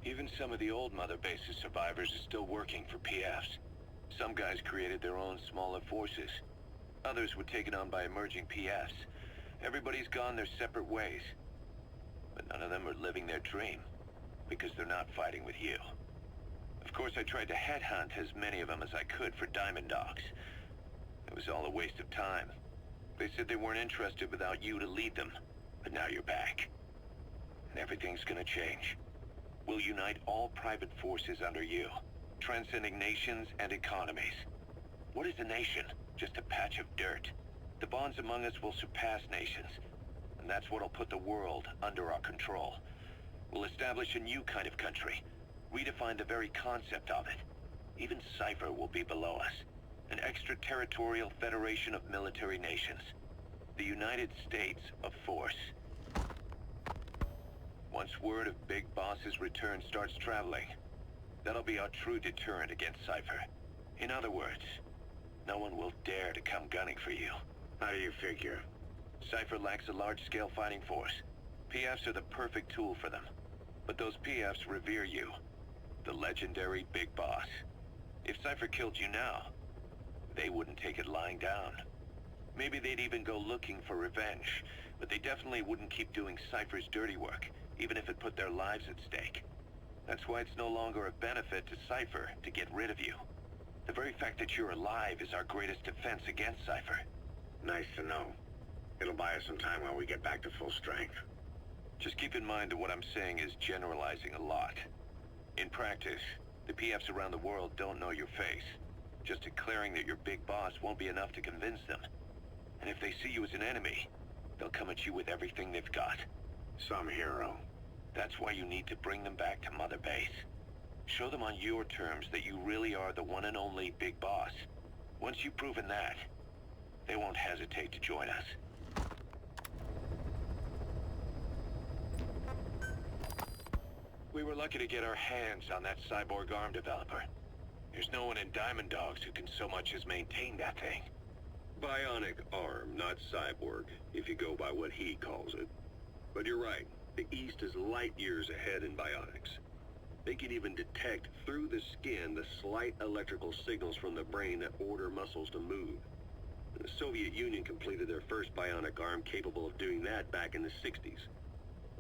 Speaker 1: Even some of the old Mother Base's survivors are still working for PFs. Some guys created their own smaller forces. Others were taken on by emerging PFs. Everybody's gone their separate ways. But none of them are living their dream, because they're not fighting with you. Of course, I tried to headhunt as many of them as I could for Diamond Dogs. It was all a waste of time. They said they weren't interested without you to lead them. But now you're back. And everything's gonna change. We'll unite all private forces under you, transcending nations and economies. What is a nation? Just a patch of dirt. The bonds among us will surpass nations, and that's what'll put the world under our control. We'll establish a new kind of country, redefine the very concept of it. Even Cypher will be below us, an extraterritorial federation of military nations. The United States of Force. Once word of Big Boss's return starts traveling, that'll be our true deterrent against Cypher. In other words, no one will dare to come gunning for you.
Speaker 5: how do you figure?
Speaker 1: Cypher lacks a large-scale fighting force. PFs are the perfect tool for them. But those PFs revere you, the legendary Big Boss. If Cypher killed you now, they wouldn't take it lying down. Maybe they'd even go looking for revenge, but they definitely wouldn't keep doing Cypher's dirty work, even if it put their lives at stake. That's why it's no longer a benefit to Cypher to get rid of you. The very fact that you're alive is our greatest defense against Cypher.
Speaker 5: Nice to know. It'll buy us some time while we get back to full strength.
Speaker 1: Just keep in mind that what I'm saying is generalizing a lot. In practice, the PFs around the world don't know your face. Just declaring that you're Big Boss won't be enough to convince them. And if they see you as an enemy, they'll come at you with everything they've got.
Speaker 5: Some hero.
Speaker 1: That's why you need to bring them back to Mother Base. Show them on your terms that you really are the one and only Big Boss. Once you've proven that, they won't hesitate to join us. We were lucky to get our hands on that cyborg arm developer. There's no one in Diamond Dogs who can so much as maintain that thing.
Speaker 5: Bionic arm, not cyborg, if you go by what he calls it. But you're right. The East is light years ahead in bionics. They can even detect through the skin the slight electrical signals from the brain that order muscles to move. The Soviet Union completed their first bionic arm capable of doing that back in the 60s.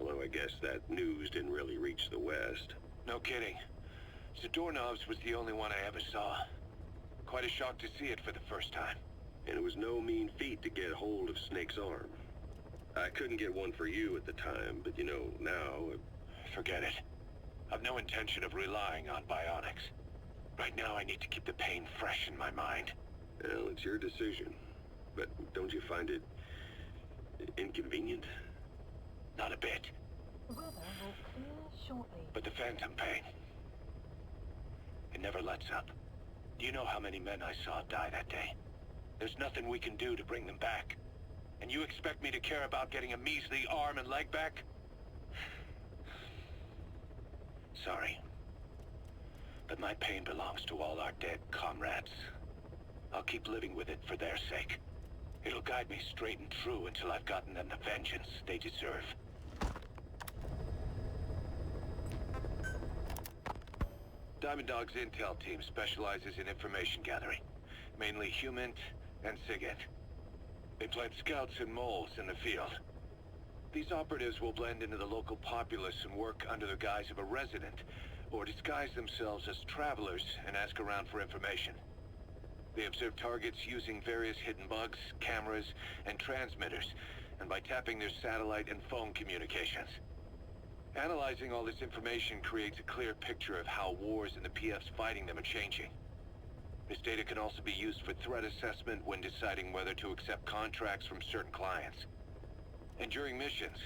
Speaker 5: Although I guess that news didn't really reach the West.
Speaker 1: No kidding. Zadornov's was the only one I ever saw. Quite a shock to see it for the first time.
Speaker 5: And it was no mean feat to get hold of Snake's arm. I couldn't get one for you at the time, but you know, now...
Speaker 1: Forget it. I've no intention of relying on bionics. Right now I need to keep the pain fresh in my mind.
Speaker 5: Well, it's your decision. But don't you find it... inconvenient?
Speaker 1: Not a bit.
Speaker 7: The weather will clear shortly.
Speaker 1: But the phantom pain... it never lets up. Do you know how many men I saw die that day? There's nothing we can do to bring them back. And you expect me to care about getting a measly arm and leg back? Sorry. But my pain belongs to all our dead comrades. I'll keep living with it for their sake. It'll guide me straight and true until I've gotten them the vengeance they deserve. Diamond Dog's intel team specializes in information gathering, mainly HUMINT and SIGINT. They plant scouts and moles in the field. These operatives will blend into the local populace and work under the guise of a resident, or disguise themselves as travelers and ask around for information. They observe targets using various hidden bugs, cameras, and transmitters, and by tapping their satellite and phone communications. Analyzing all this information creates a clear picture of how wars and the PFs fighting them are changing. This data can also be used for threat assessment when deciding whether to accept contracts from certain clients. And during missions,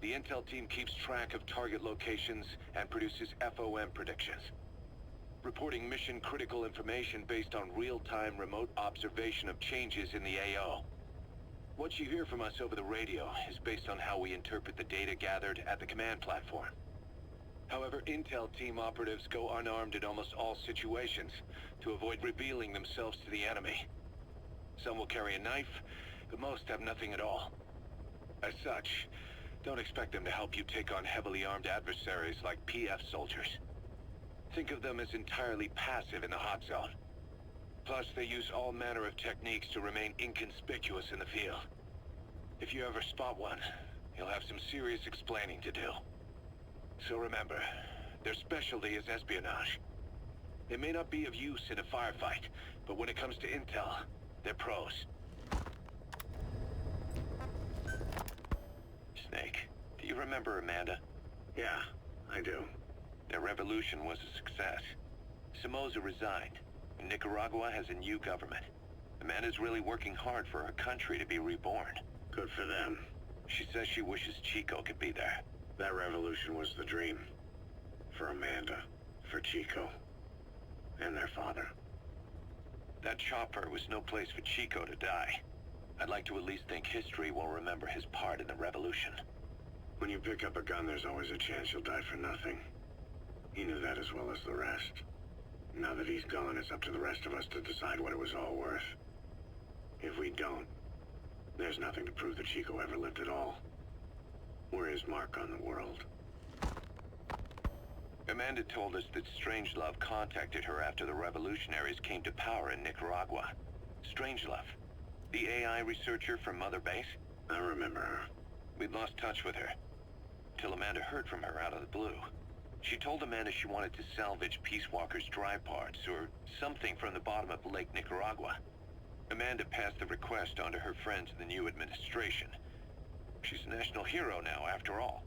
Speaker 1: the intel team keeps track of target locations and produces FOM predictions, reporting mission-critical information based on real-time remote observation of changes in the AO. What you hear from us over the radio is based on how we interpret the data gathered at the command platform. However, intel team operatives go unarmed in almost all situations to avoid revealing themselves to the enemy. Some will carry a knife, but most have nothing at all. As such, don't expect them to help you take on heavily armed adversaries like PF soldiers. Think of them as entirely passive in the hot zone. Plus, they use all manner of techniques to remain inconspicuous in the field. If you ever spot one, you'll have some serious explaining to do. So remember, their specialty is espionage. They may not be of use in a firefight, but when it comes to intel, they're pros. Snake, do you remember Amanda?
Speaker 4: Yeah, I do.
Speaker 1: Their revolution was a success. Somoza resigned. Nicaragua has a new government. Amanda's really working hard for her country to be reborn.
Speaker 4: Good for them.
Speaker 1: She says she wishes Chico could be there.
Speaker 4: That revolution was the dream. For Amanda, for Chico, and their father.
Speaker 1: That chopper was no place for Chico to die. I'd like to at least think history will remember his part in the revolution.
Speaker 4: When you pick up a gun, there's always a chance you'll die for nothing. He knew that as well as the rest. Now that he's gone, it's up to the rest of us to decide what it was all worth. If we don't, there's nothing to prove that Chico ever lived at all. We're his mark on the world.
Speaker 1: Amanda told us that Strangelove contacted her after the revolutionaries came to power in Nicaragua. Strangelove, the AI researcher from Mother Base?
Speaker 4: I remember her.
Speaker 1: We'd lost touch with her, till Amanda heard from her out of the blue. She told Amanda she wanted to salvage Peace Walker's drive parts, or something from the bottom of Lake Nicaragua. Amanda passed the request on to her friends in the new administration. She's a national hero now, after all.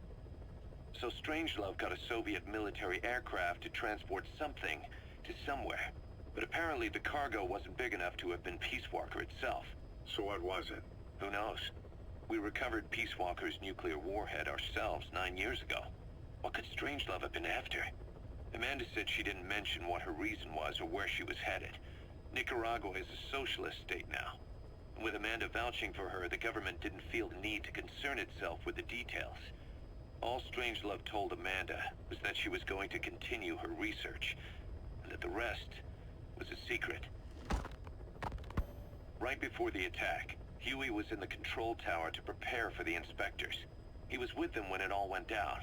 Speaker 1: So Strangelove got a Soviet military aircraft to transport something to somewhere. But apparently the cargo wasn't big enough to have been Peace Walker itself.
Speaker 4: So what was it?
Speaker 1: Who knows? We recovered Peace Walker's nuclear warhead ourselves 9 years ago. What could Strangelove have been after? Amanda said she didn't mention what her reason was or where she was headed. Nicaragua is a socialist state now. With Amanda vouching for her, the government didn't feel the need to concern itself with the details. All Strangelove told Amanda was that she was going to continue her research, and that the rest was a secret. Right before the attack, Huey was in the control tower to prepare for the inspectors. He was with them when it all went down.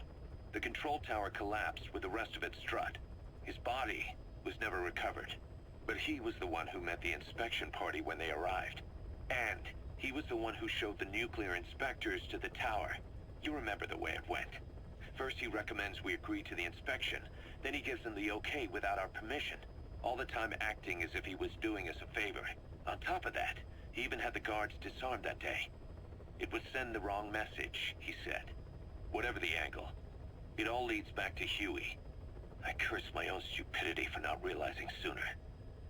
Speaker 1: The control tower collapsed with the rest of its strut. His body was never recovered, but he was the one who met the inspection party when they arrived. And he was the one who showed the nuclear inspectors to the tower. You remember the way it went. First he recommends we agree to the inspection, then he gives them the okay without our permission, all the time acting as if he was doing us a favor. On top of that, he even had the guards disarmed that day. It would send the wrong message, he said. Whatever the angle, it all leads back to Huey. I curse my own stupidity for not realizing sooner.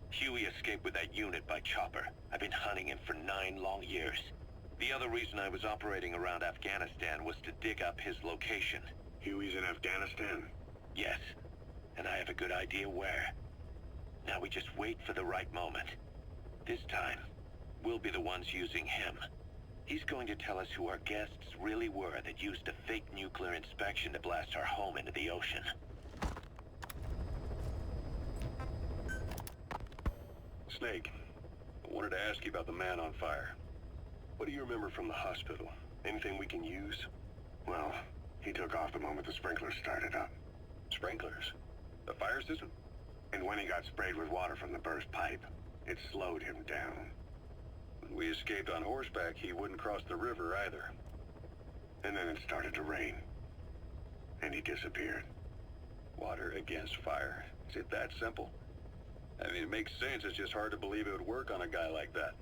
Speaker 1: Huey escaped with that unit by chopper. I've been hunting him for 9 long years. The other reason I was operating around Afghanistan was to dig up his location.
Speaker 4: Huey's in Afghanistan?
Speaker 1: Yes, and I have a good idea where. Now we just wait for the right moment. This time, we'll be the ones using him. He's going to tell us who our guests really were that used a fake nuclear inspection to blast our home into the ocean.
Speaker 4: Snake,
Speaker 5: Wanted to ask you about the man on fire. What do you remember from the hospital? Anything we can use? Well, he took off the moment the sprinklers started up. Sprinklers? The fire system? And when he got sprayed with water from the burst pipe, it slowed him down. When we escaped on horseback, he wouldn't cross the river either. And then it started to rain. And he disappeared. Water against fire. Is it that simple? I mean, it makes sense. It's just hard to believe it would work on a guy like that.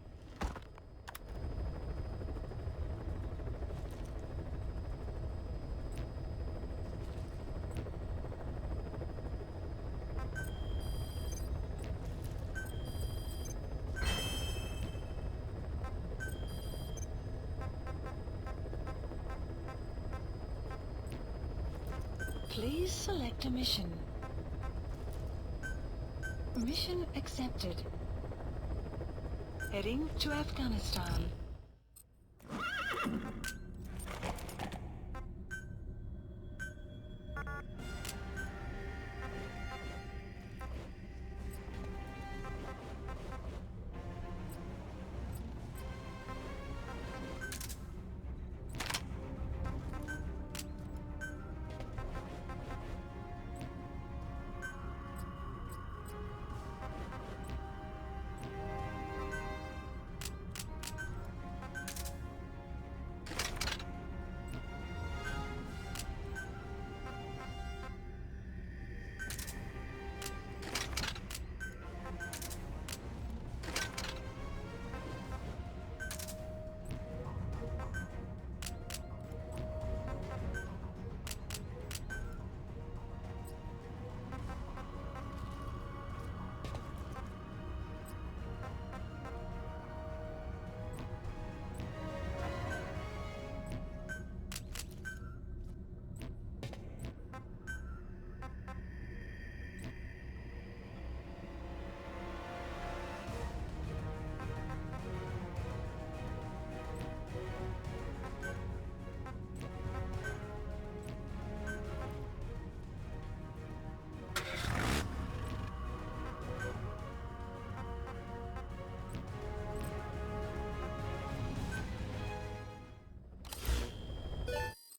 Speaker 2: Please select a mission. Mission accepted. Heading to Afghanistan.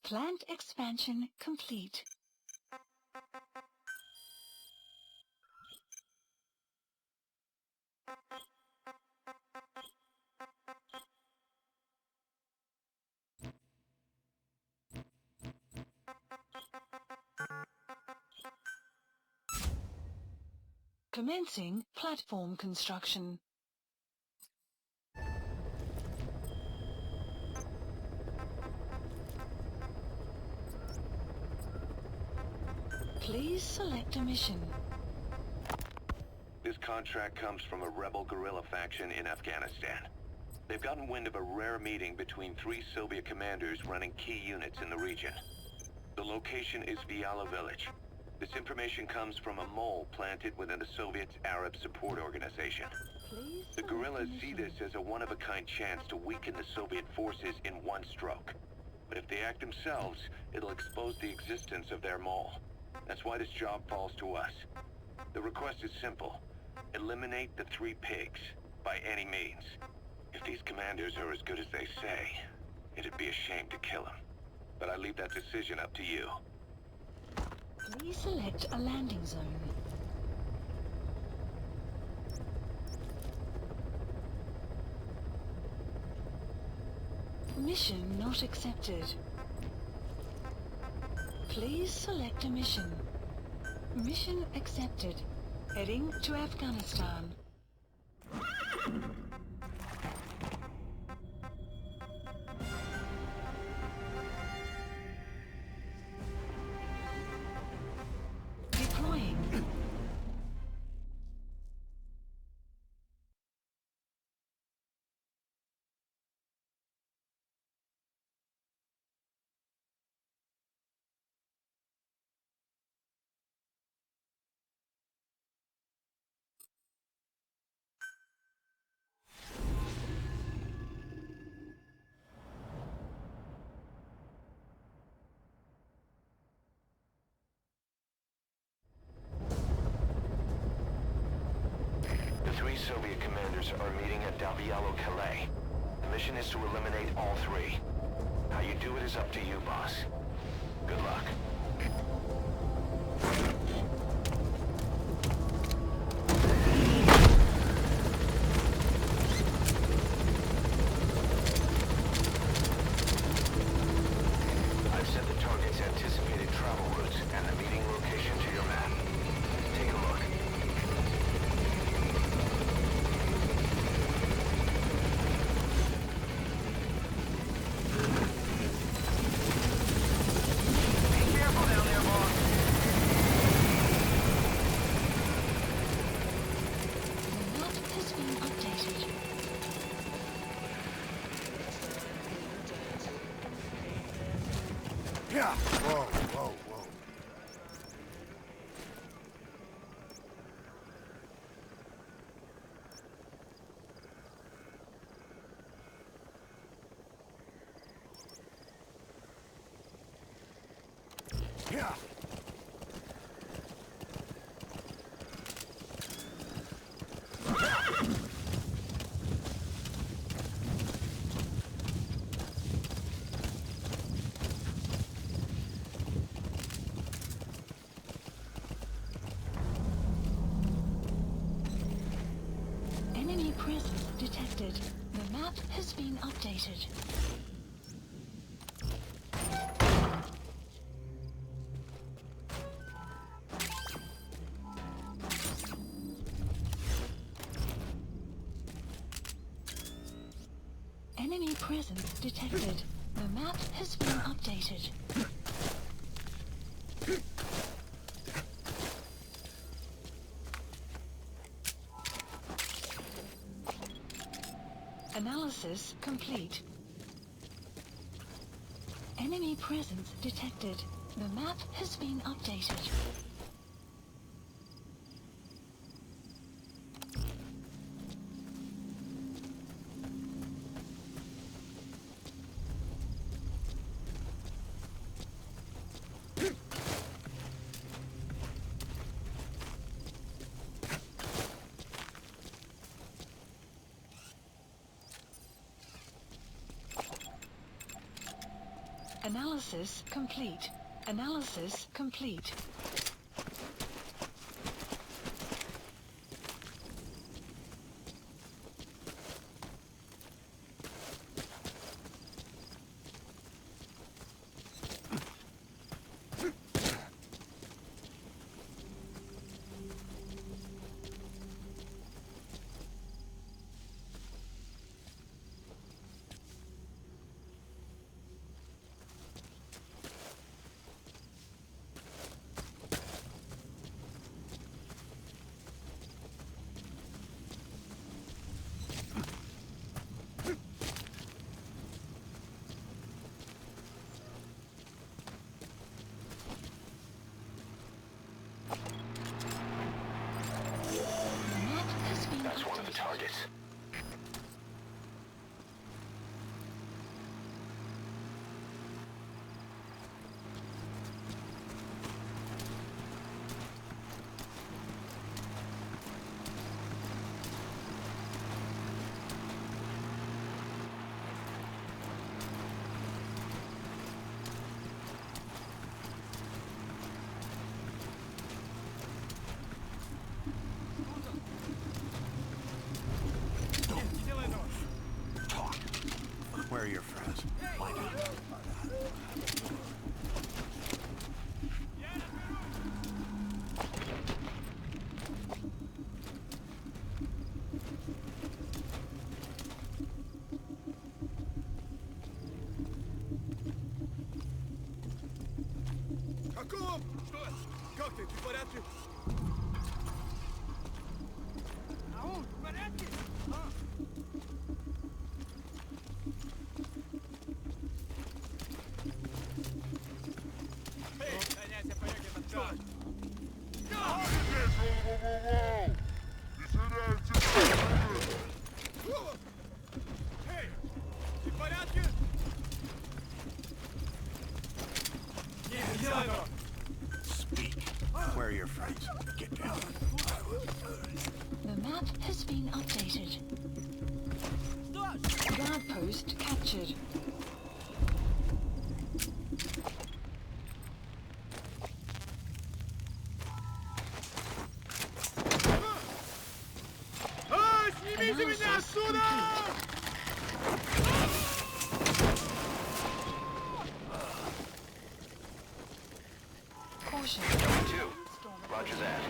Speaker 2: Plant expansion complete. Commencing platform construction. Please select a mission.
Speaker 1: This contract comes from a rebel guerrilla faction in Afghanistan. They've gotten wind of a rare meeting between 3 Soviet commanders running key units in the region. The location is Viala Village. This information comes from a mole planted within the Soviets' Arab Support Organization.
Speaker 2: Please
Speaker 1: The
Speaker 2: select
Speaker 1: guerrillas
Speaker 2: a
Speaker 1: see
Speaker 2: mission.
Speaker 1: this as a one-of-a-kind chance to weaken the Soviet forces in one stroke. But if they act themselves, it'll expose the existence of their mole. That's why this job falls to us. The request is simple. Eliminate the 3 pigs, by any means. If these commanders are as good as they say, it'd be a shame to kill them. But I leave that decision up to you.
Speaker 2: Please select a landing zone. Mission not accepted. Please select a mission. Mission accepted. Heading to Afghanistan. Deploying.
Speaker 1: targets are meeting at Davialo Calais. The mission is to eliminate all three. How you do it is up to you, boss. Good luck. I've set the target's anticipated travel routes and the meeting location to your map. Take a look.
Speaker 3: Be careful down there, boss.
Speaker 2: The map has been updated.
Speaker 8: Yeah. Whoa, whoa, whoa. Yeah.
Speaker 2: Enemy presence detected. The map has been updated. Enemy presence detected. The map has been updated. Analysis complete. Enemy presence detected. The map has been updated. Analysis complete. Analysis complete.
Speaker 1: That's one of the targets.
Speaker 8: Where are your friends? Find out.
Speaker 3: Каков? Что? Как ты? Ты в порядке? Ау, в порядке? Эй, Таняся, поехали на что? Эй, ты в порядке? Нет, делай это!
Speaker 8: Speak. Where are your friends? Get down.
Speaker 2: The map has been updated. Guard post captured.
Speaker 3: Снимите меня
Speaker 2: Analysis
Speaker 3: отсюда!
Speaker 2: complete. Caution.
Speaker 1: Number 2. Roger that.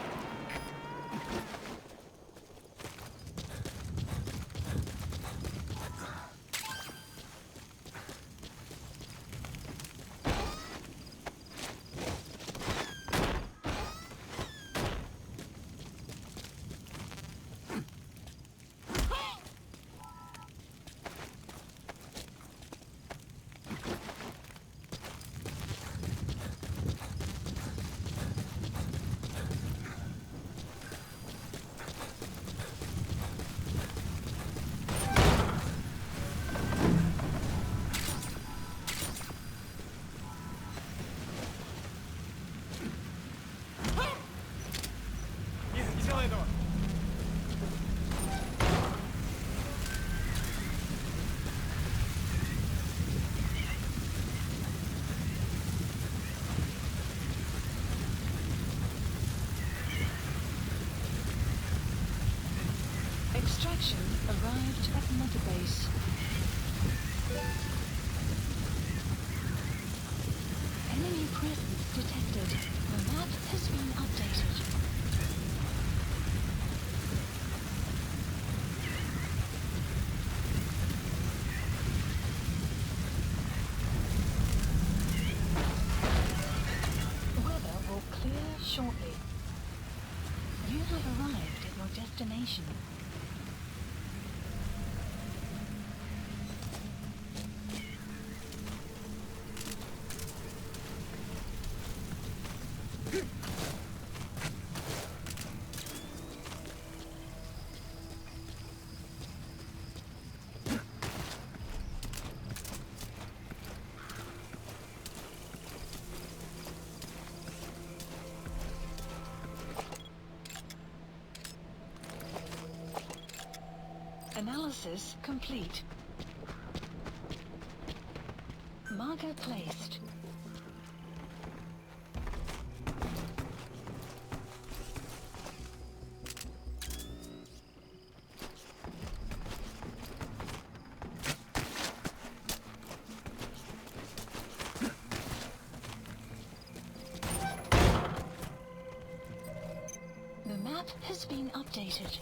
Speaker 3: Нет, не делай этого!
Speaker 2: Extraction arrived at Mother Base. Enemy presence detected. The map has been updated. Weather will clear shortly. You have arrived at your destination. Analysis complete. Marker placed. The map has been updated.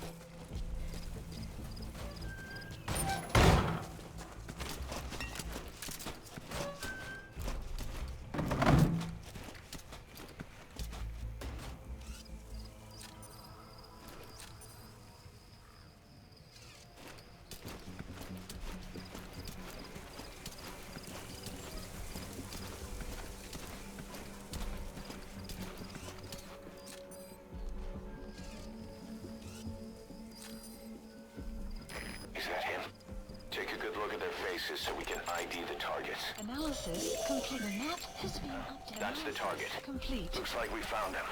Speaker 1: Is that him? Take a good look at their faces so we can ID the targets.
Speaker 2: Analysis complete. The map has been updated.
Speaker 1: That's the target.
Speaker 2: Complete.
Speaker 1: Looks like we found him.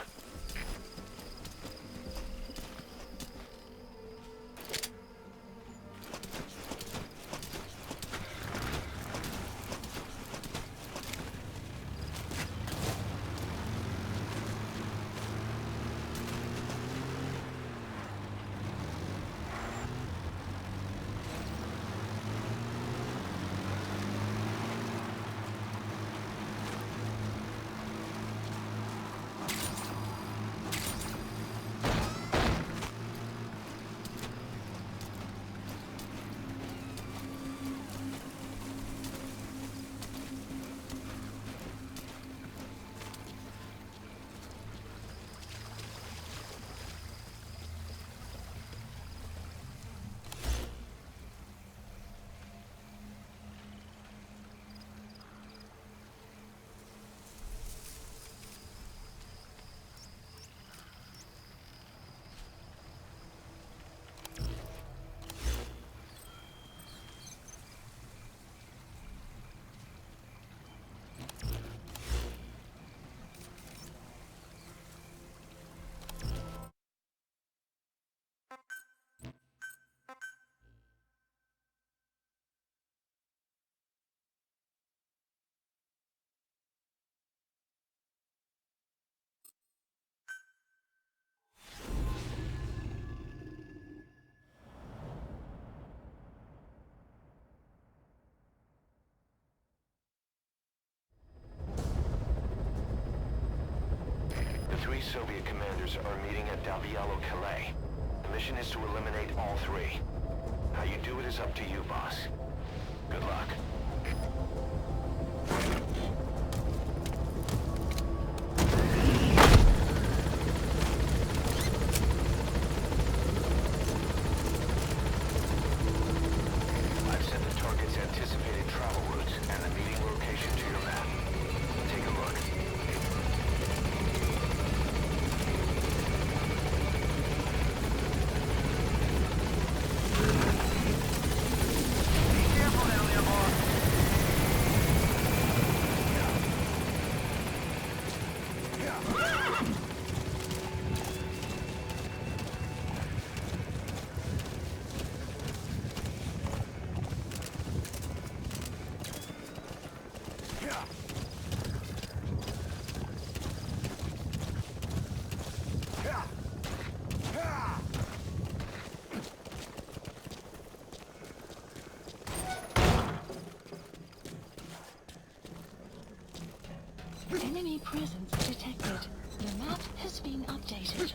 Speaker 1: Soviet commanders are meeting at Calais. The mission is to eliminate all three. How you do it is up to you, boss. Good luck. I've set the target's anticipated travel routes and the meeting location to your map. Take a look.
Speaker 2: Enemy presence detected. The map has been updated.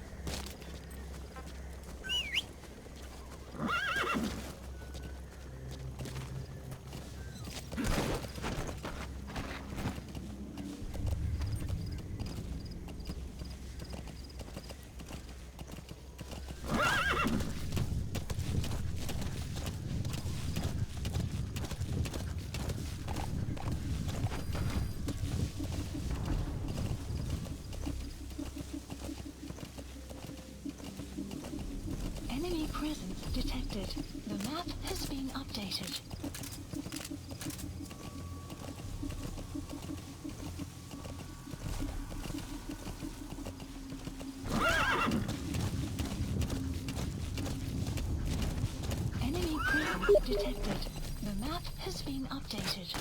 Speaker 2: Enemy presence detected. The map has been updated. Enemy presence detected. The map has been updated.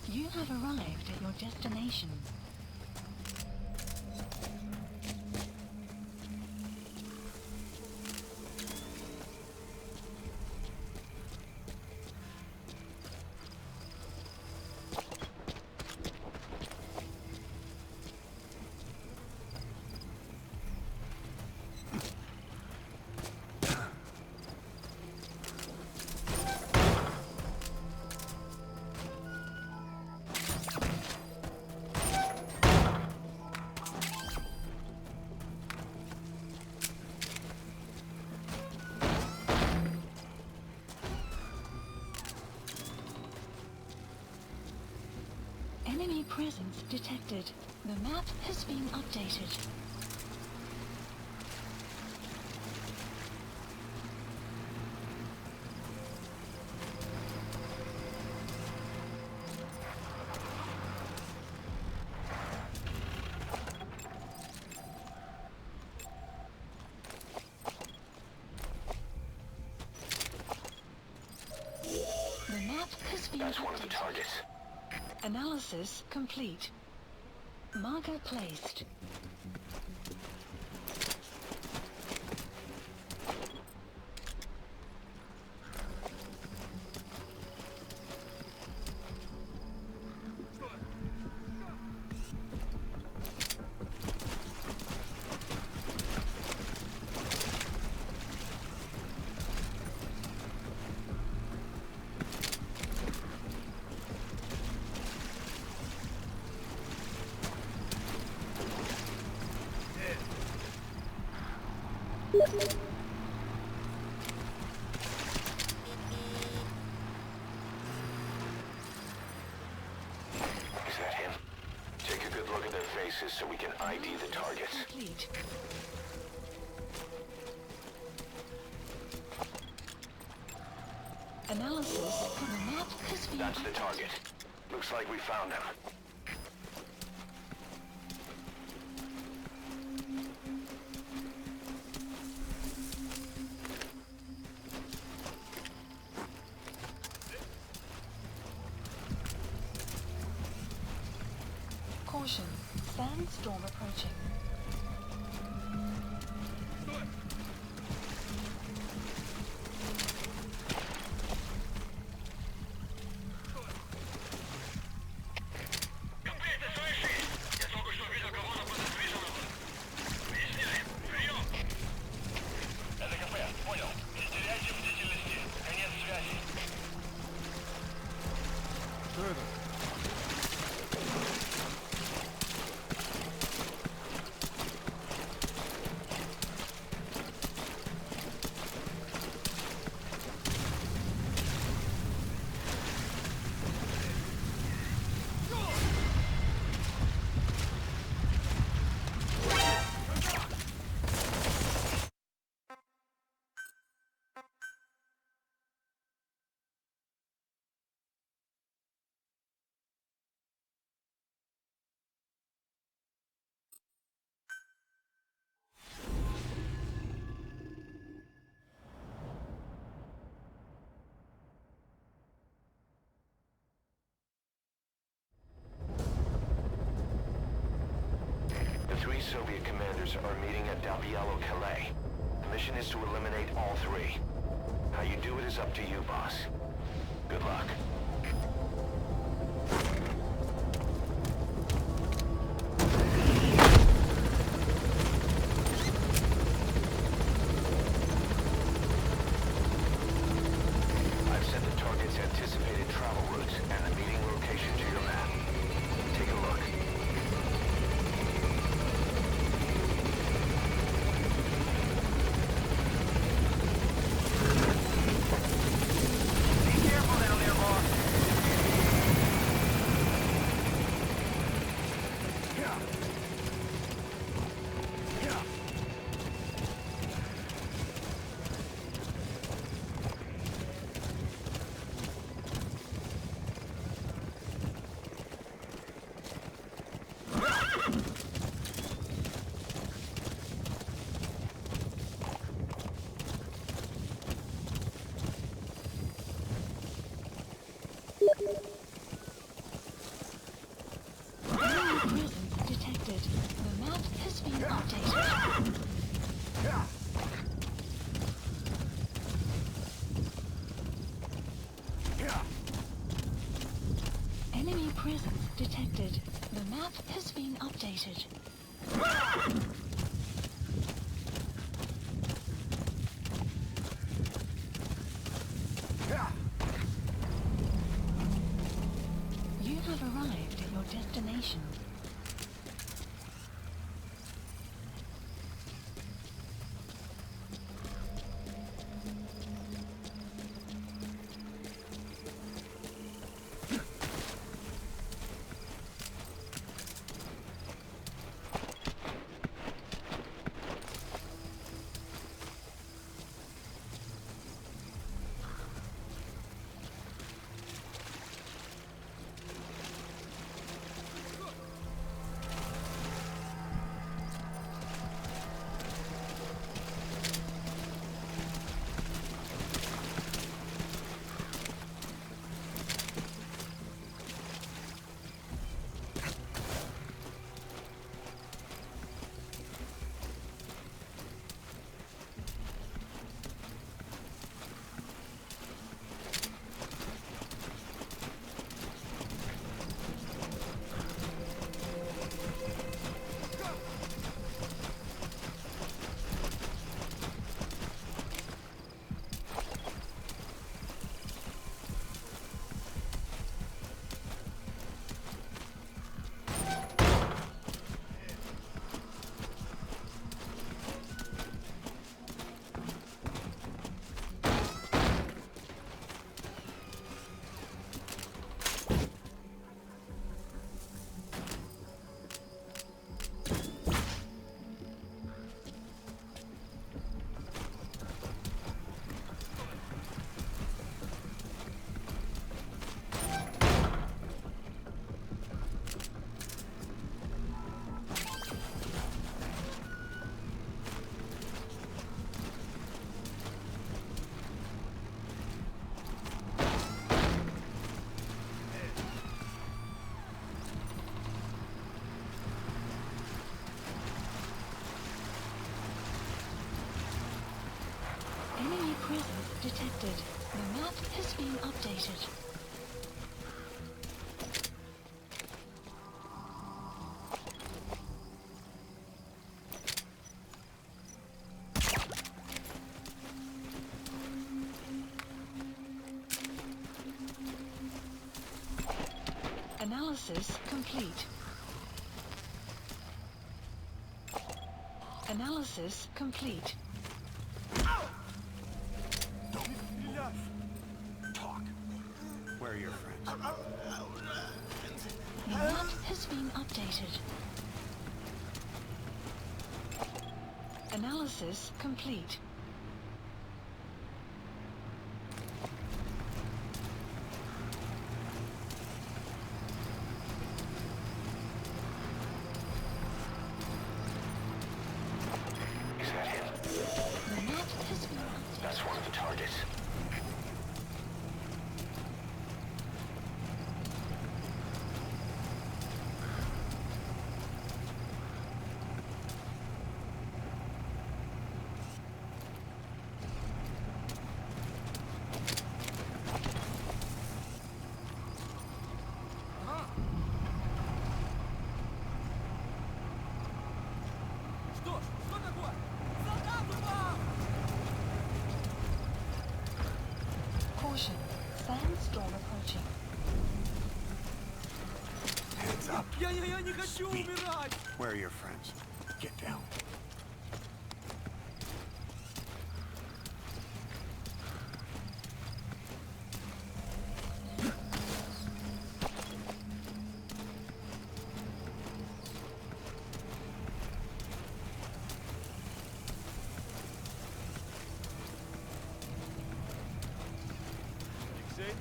Speaker 2: You have arrived at your destination. Enemy presence detected. The map has been updated. The map has been
Speaker 1: That's one of the
Speaker 2: updated.
Speaker 1: targets.
Speaker 2: Analysis complete. Marker placed.
Speaker 1: Is that him? Take a good look at their faces so we can ID the targets.
Speaker 2: Complete. Analysis for the map has been
Speaker 1: That's the
Speaker 2: updated.
Speaker 1: target. Looks like we found him.
Speaker 2: Caution, sandstorm approaching.
Speaker 1: The 3 Soviet commanders are meeting at Calais. The mission is to eliminate all 3. How you do it is up to you, boss. Good luck. I've sent the target's anticipated travel routes and the meeting location to your map. Take a look.
Speaker 2: Presence detected. The map has been updated. Enemy presence detected. The map has been updated. You have arrived at your destination. The map has been updated. Analysis complete. Analysis complete.
Speaker 8: Talk. Where are your friends?
Speaker 2: The map has been updated. Analysis complete.
Speaker 1: Is that him?
Speaker 2: The map has been updated.
Speaker 1: That's one of the targets.
Speaker 3: Что ж, что такое? Солдат упал!
Speaker 2: Caution. Sandstorm approaching.
Speaker 8: Hands up.
Speaker 3: Я не хочу
Speaker 8: Speak.
Speaker 3: умирать!
Speaker 8: Where are your friends? Get down.
Speaker 3: Алексей?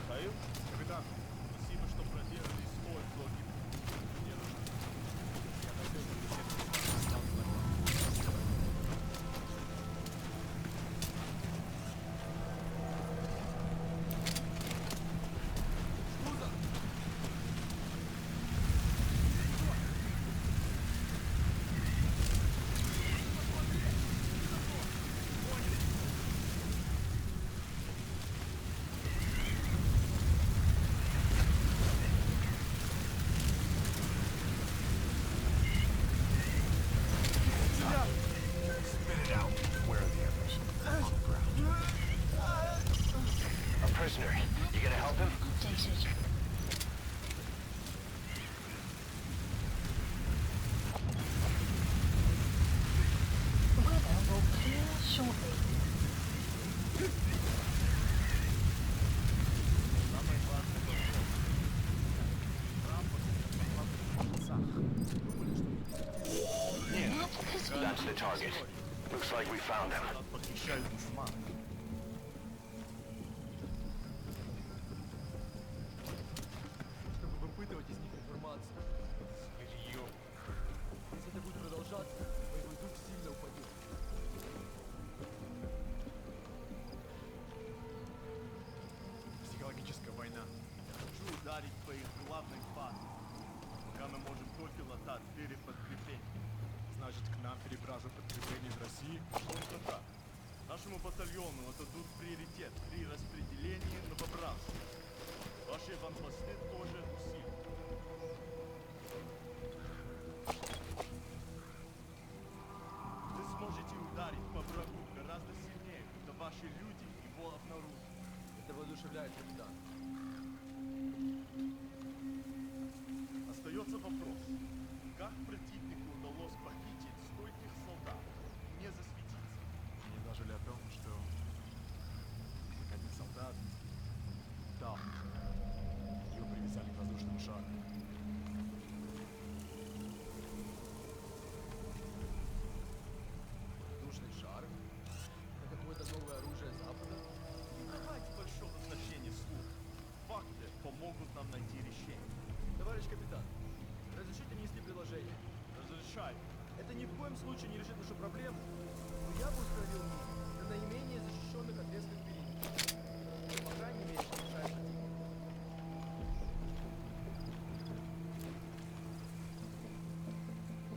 Speaker 3: Михаил? Капитан, спасибо, что проделали столь долгий путь. Мне нужно. Я хотел бы беседовать с вами. Шкуза!
Speaker 8: Spit it out. Where are the others? On the ground.
Speaker 1: A prisoner. You gonna help him?
Speaker 2: Updated. Weather will clear shortly.
Speaker 3: Самое важное вопрос.
Speaker 2: The map has been
Speaker 1: That's the target. Looks like we found him.
Speaker 3: Нас похищают мусульман. Чтобы выпытывать из них информацию. Сырье. Если это будет продолжаться, боевой дух сильно упадет. Психологическая война. Я хочу ударить по их главной базе. Пока мы можем только латать перед подкреплением. Значит, к нам перебрасывают подкрепление из России? Только так. Нашему батальону отдадут приоритет при распределении новобранцев. Ваши аванпосты тоже усилят. Вы сможете ударить по врагу гораздо сильнее, когда ваши люди его обнаружат. Это воодушевляет, капитан. Остается вопрос, как противнику удалось похитить стольких солдат и не засветиться? Мне доложили о том, что один солдат дал. Его привязали к воздушному шару. Воздушный шар? Это какое-то новое оружие Запада? Не давайте большого значения слухам. Факты помогут нам найти решение. Товарищ капитан, разрешите внести предложение? Разрешаю. Это ни в коем случае не решит нашу проблему. Но я бы установил на наименее защищенных отрезках периметра. По крайней мере, не мешает противнику.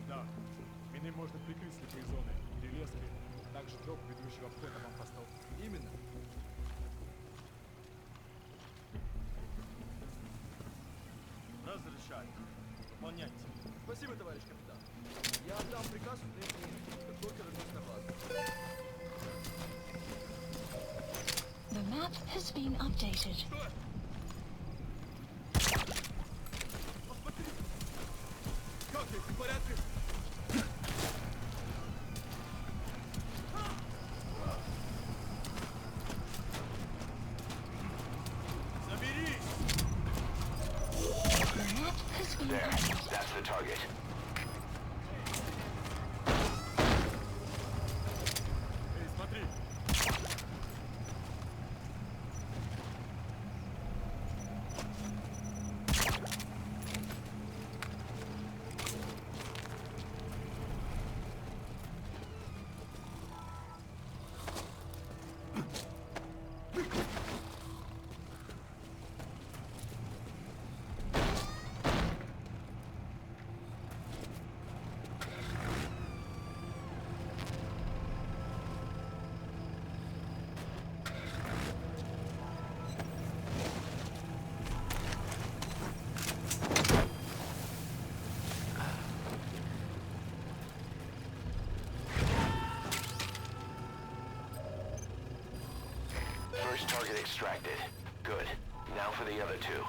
Speaker 3: Да, мины можно прикрыть слепые зоны, перелески, также дроп, ведущий в обход аванпостов. Именно. разрешаю. Выполняйте. Спасибо, товарищ капитан. Я отдам приказ в 2 минуты, как только вернусь на базу.
Speaker 2: The map has been updated.
Speaker 3: Посмотри! Как ты, в порядке? Заберись!
Speaker 2: The map has been
Speaker 1: There.
Speaker 2: updated.
Speaker 1: That's the target.
Speaker 3: Эй, смотри!
Speaker 1: First target extracted. Good. Now for the other two.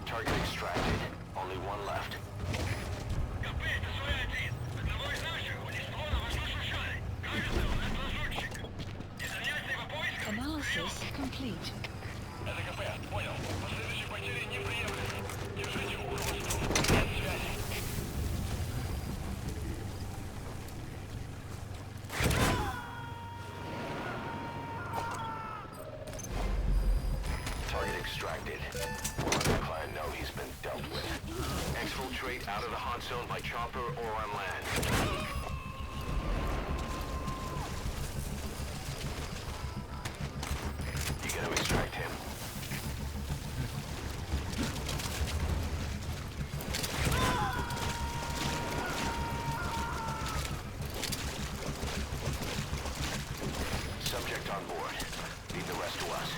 Speaker 1: Target extracted. Only one left.
Speaker 2: Analysis complete.
Speaker 1: Target extracted. We'll let the client know he's been dealt with. Exfiltrate out of the hot zone by chopper or on land. You gotta extract him. Subject on board. Leave the rest to us.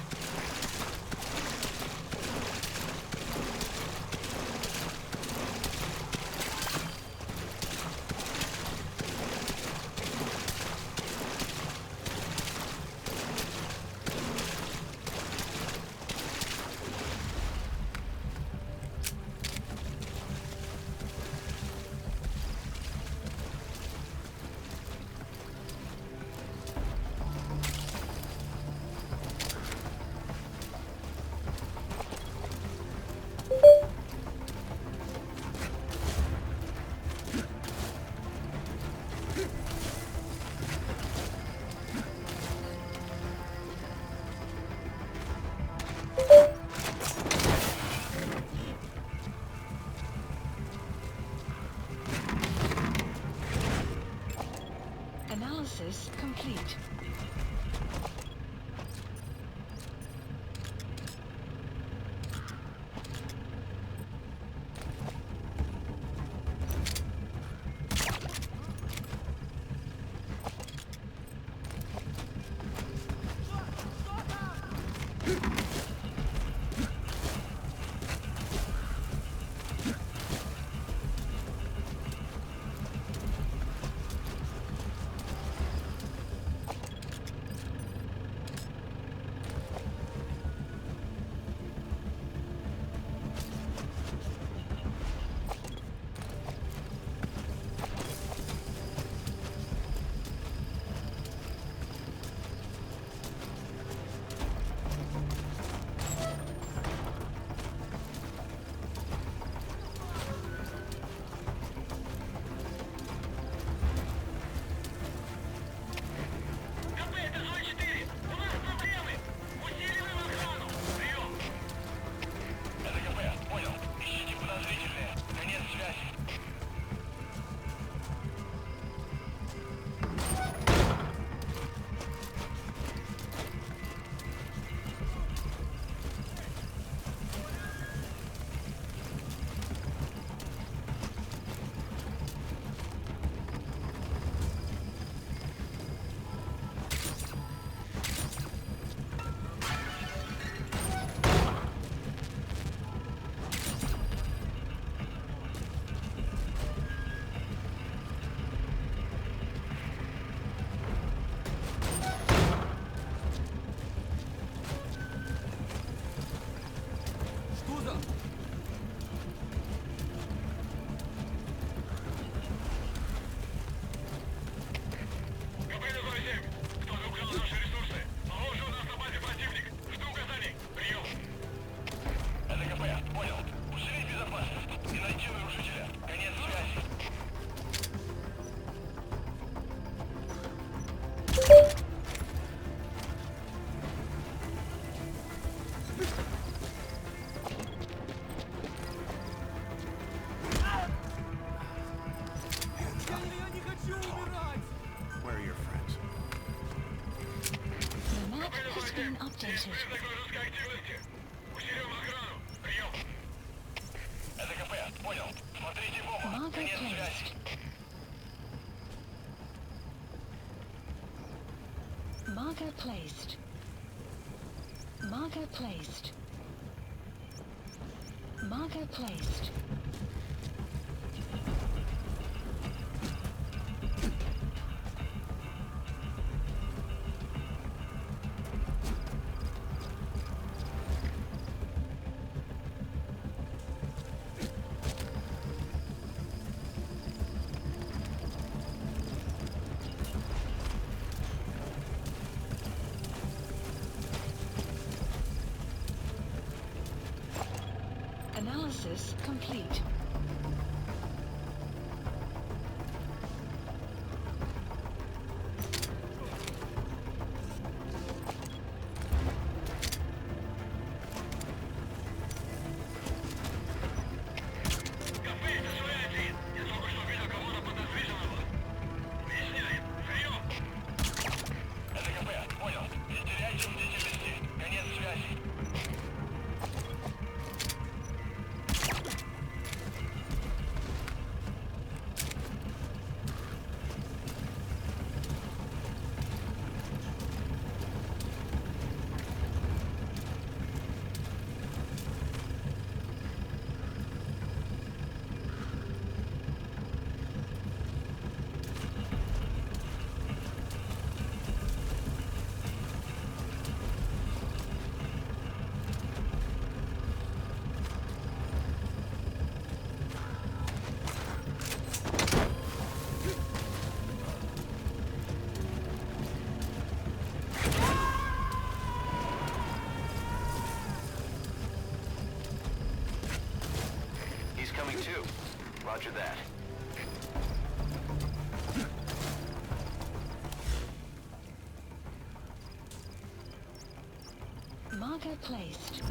Speaker 2: Analysis complete. been updated. Marker placed. Marker placed. Marker placed. Marker placed. Analysis complete.
Speaker 1: Coming too. Roger that.
Speaker 2: Marker placed.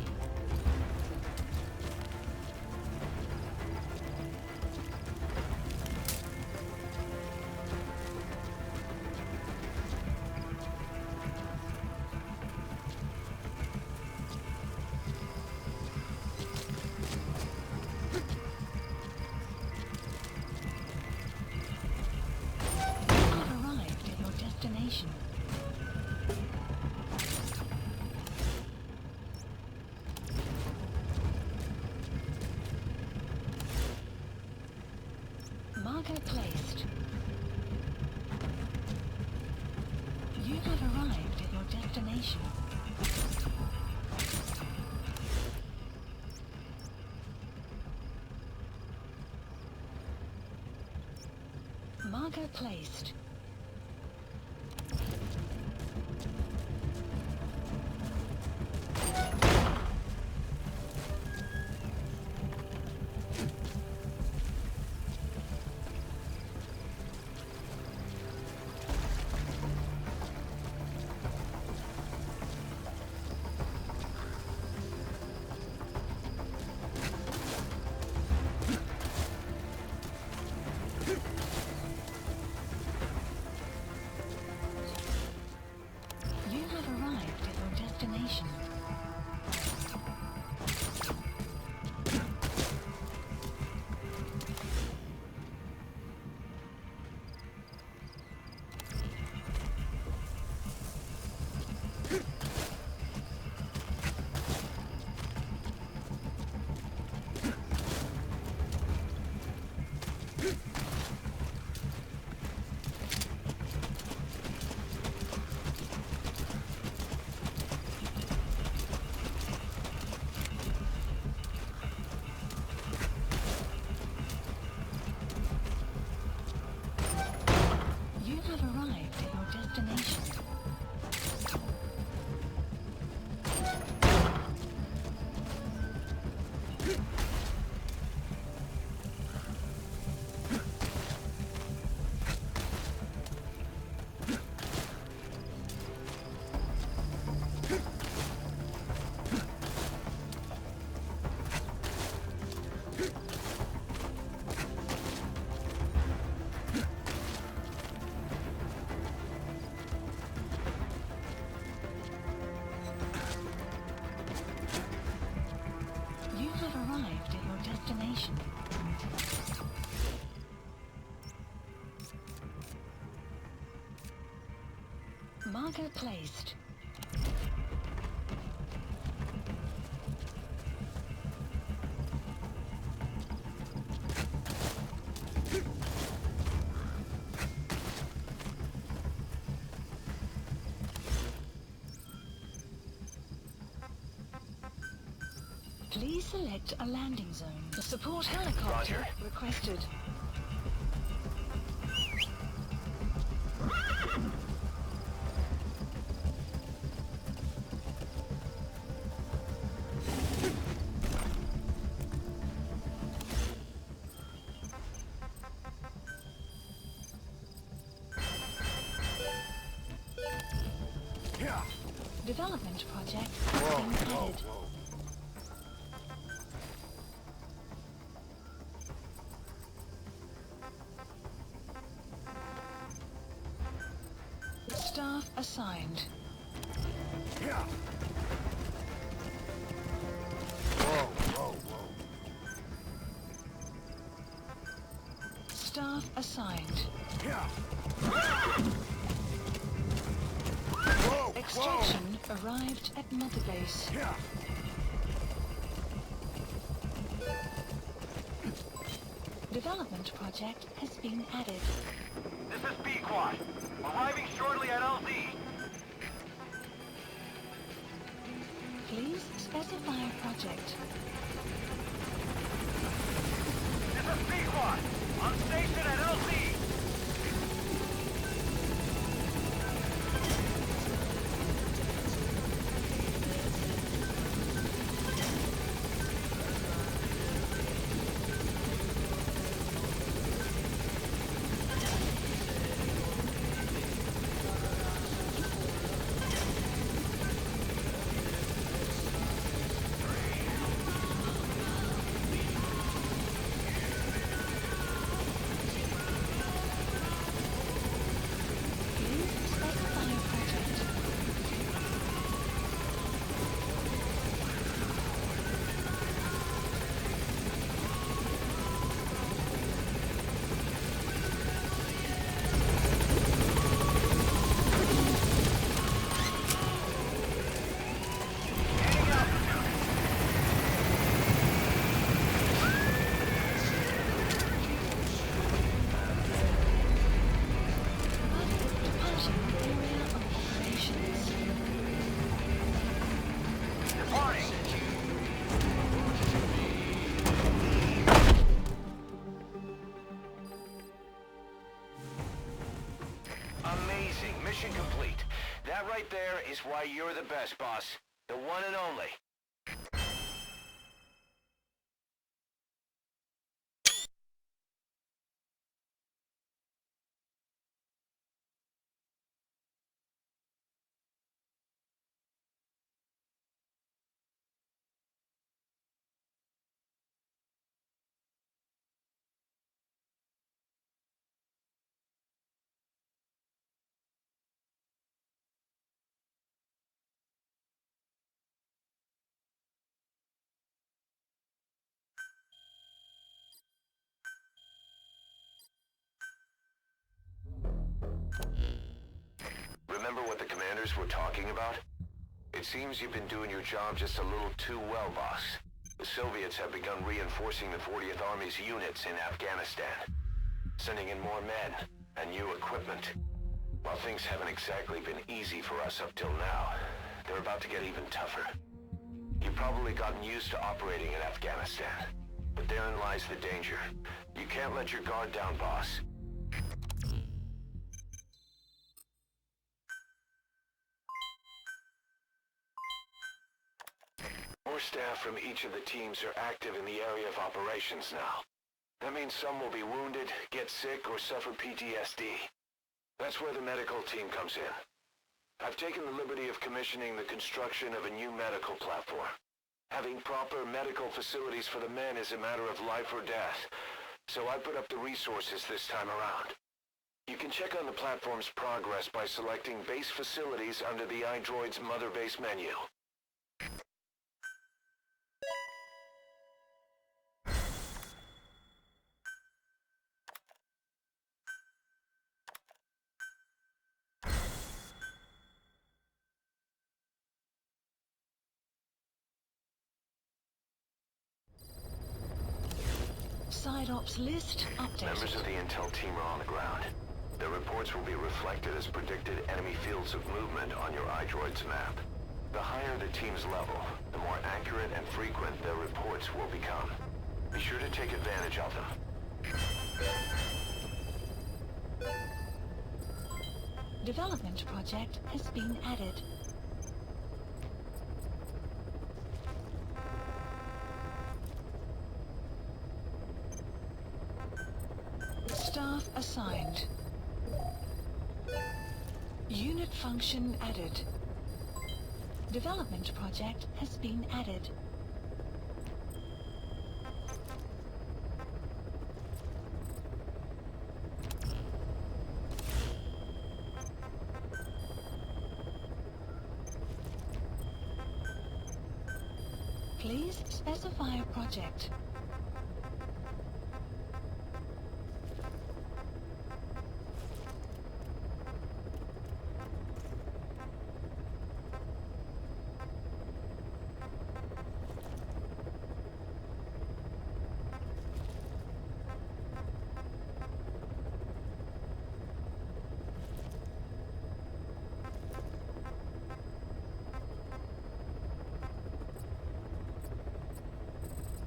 Speaker 2: Destination. Marker placed. You have arrived at your destination. Marker placed. Marker placed. Please select a landing zone. The support helicopter
Speaker 1: Roger.
Speaker 2: requested. Development project has been added. Staff assigned. Staff assigned. Extraction arrived at Mother Base. Development project has been added.
Speaker 1: This is B-Quad. Arriving shortly at LZ.
Speaker 2: Please specify project.
Speaker 1: This is B-Quad. On station at LZ. Amazing. Mission complete. That right there is why you're the best, boss. The one and only. Remember what the commanders were talking about? It seems you've been doing your job just a little too well, boss. The Soviets have begun reinforcing the 40th Army's units in Afghanistan, sending in more men and new equipment. While things haven't exactly been easy for us up till now, they're about to get even tougher. You've probably gotten used to operating in Afghanistan, but therein lies the danger. You can't let your guard down, boss. More staff from each of the teams are active in the area of operations now. That means some will be wounded, get sick, or suffer PTSD. That's where the medical team comes in. I've taken the liberty of commissioning the construction of a new medical platform. Having proper medical facilities for the men is a matter of life or death, so I put up the resources this time around. You can check on the platform's progress by selecting base facilities under the iDroid's Mother Base menu.
Speaker 2: Side ops list
Speaker 1: Members of
Speaker 2: updated.
Speaker 1: the intel team are on the ground. Their reports will be reflected as predicted enemy fields of movement on your iDroid's map. The higher the team's level, the more accurate and frequent their reports will become. Be sure to take advantage of them.
Speaker 2: Development project has been added. Staff assigned. Unit function added. Development project has been added. Please specify a project.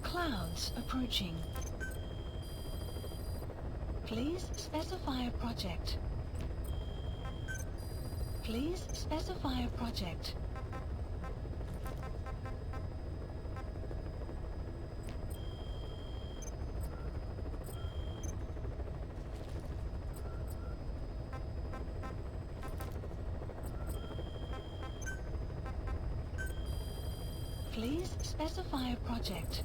Speaker 2: Clouds approaching. Please specify a project. Please specify a project. Please specify a project.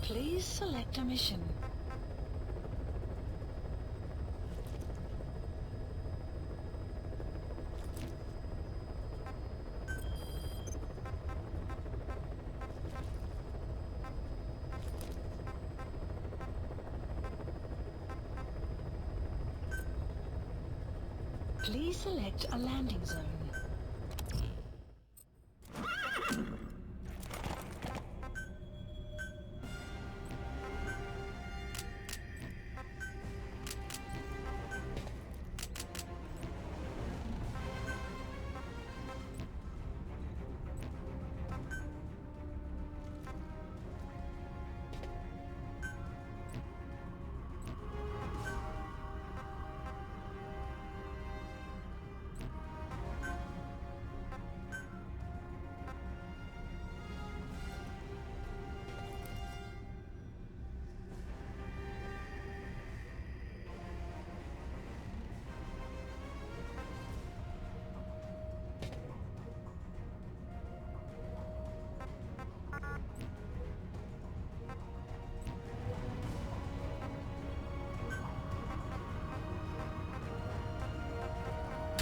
Speaker 2: Please select a mission. Please select a landing zone.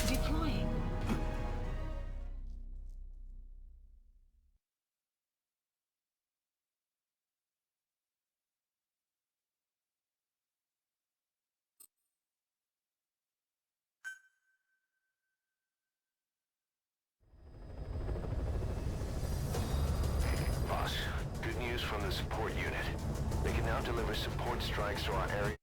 Speaker 2: Deploying.
Speaker 1: Boss, good news from the support unit. They can now deliver support strikes to our area.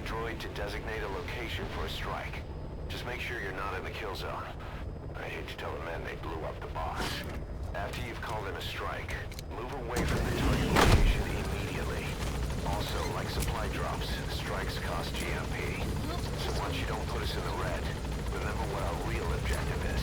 Speaker 1: droid to designate a location for a strike. Just make sure you're not in the kill zone. I hate to tell the men they blew up the boss. After you've called in a strike, move away from the target location immediately. Also, like supply drops, strikes cost GMP. So once you don't put us in the red, remember what our real objective is.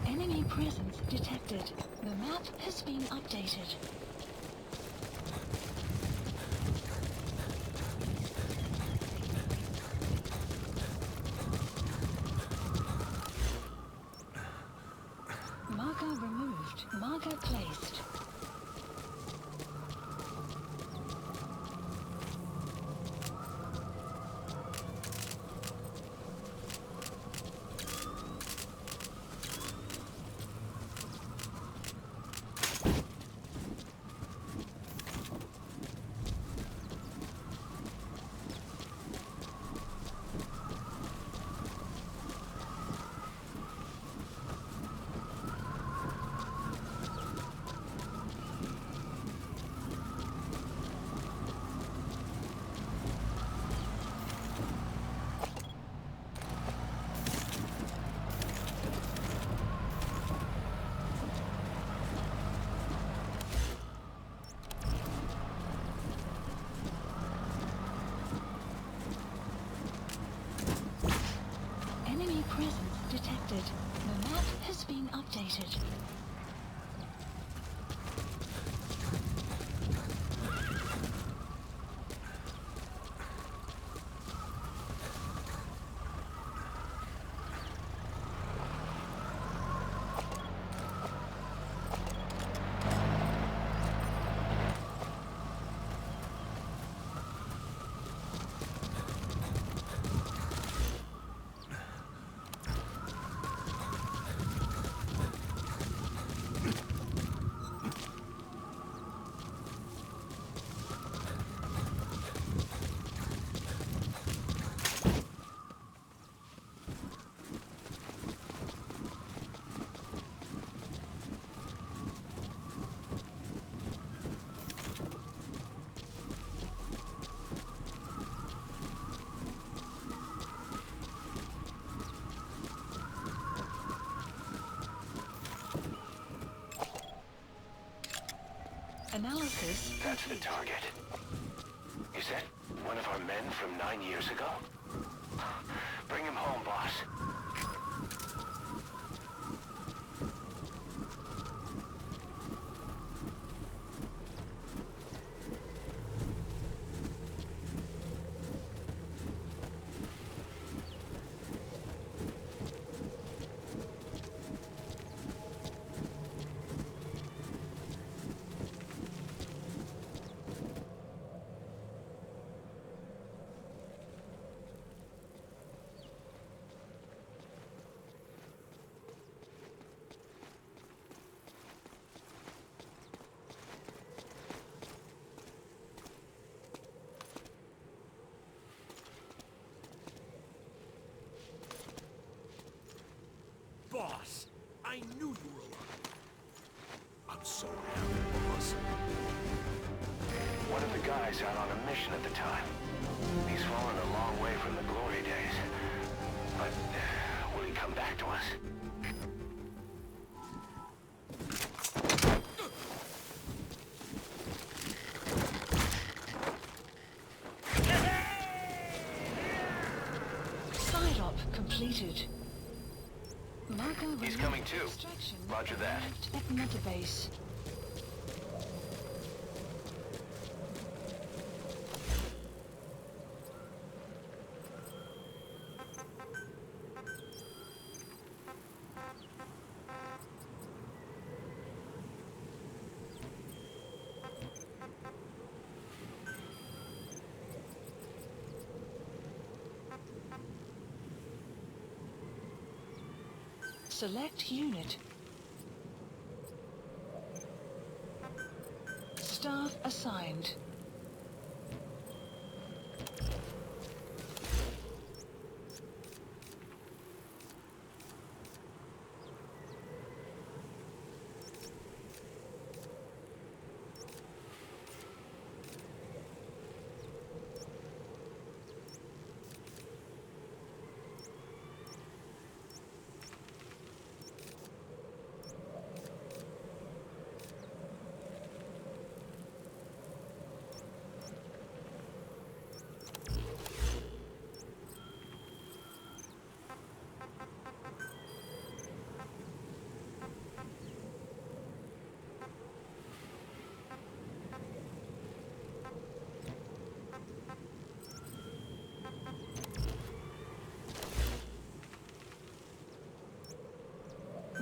Speaker 2: Enemy presence detected. The map has been updated. Marker removed. Marker placed. Enemy presence detected. The map has been updated. Analysis.
Speaker 1: That's the target. Is that one of our men from 9 years ago? Bring him home, boss.
Speaker 8: Boss, I knew you were alive. I'm so happy, boss.
Speaker 1: One of the guys out on a mission at the time. He's fallen a long way from the glory days. But will he come back to us?
Speaker 2: Side op completed. Marker
Speaker 1: He's
Speaker 2: removed.
Speaker 1: coming too.
Speaker 2: Extraction
Speaker 1: Roger that.
Speaker 2: arrived at Metabase. Select unit. Staff assigned.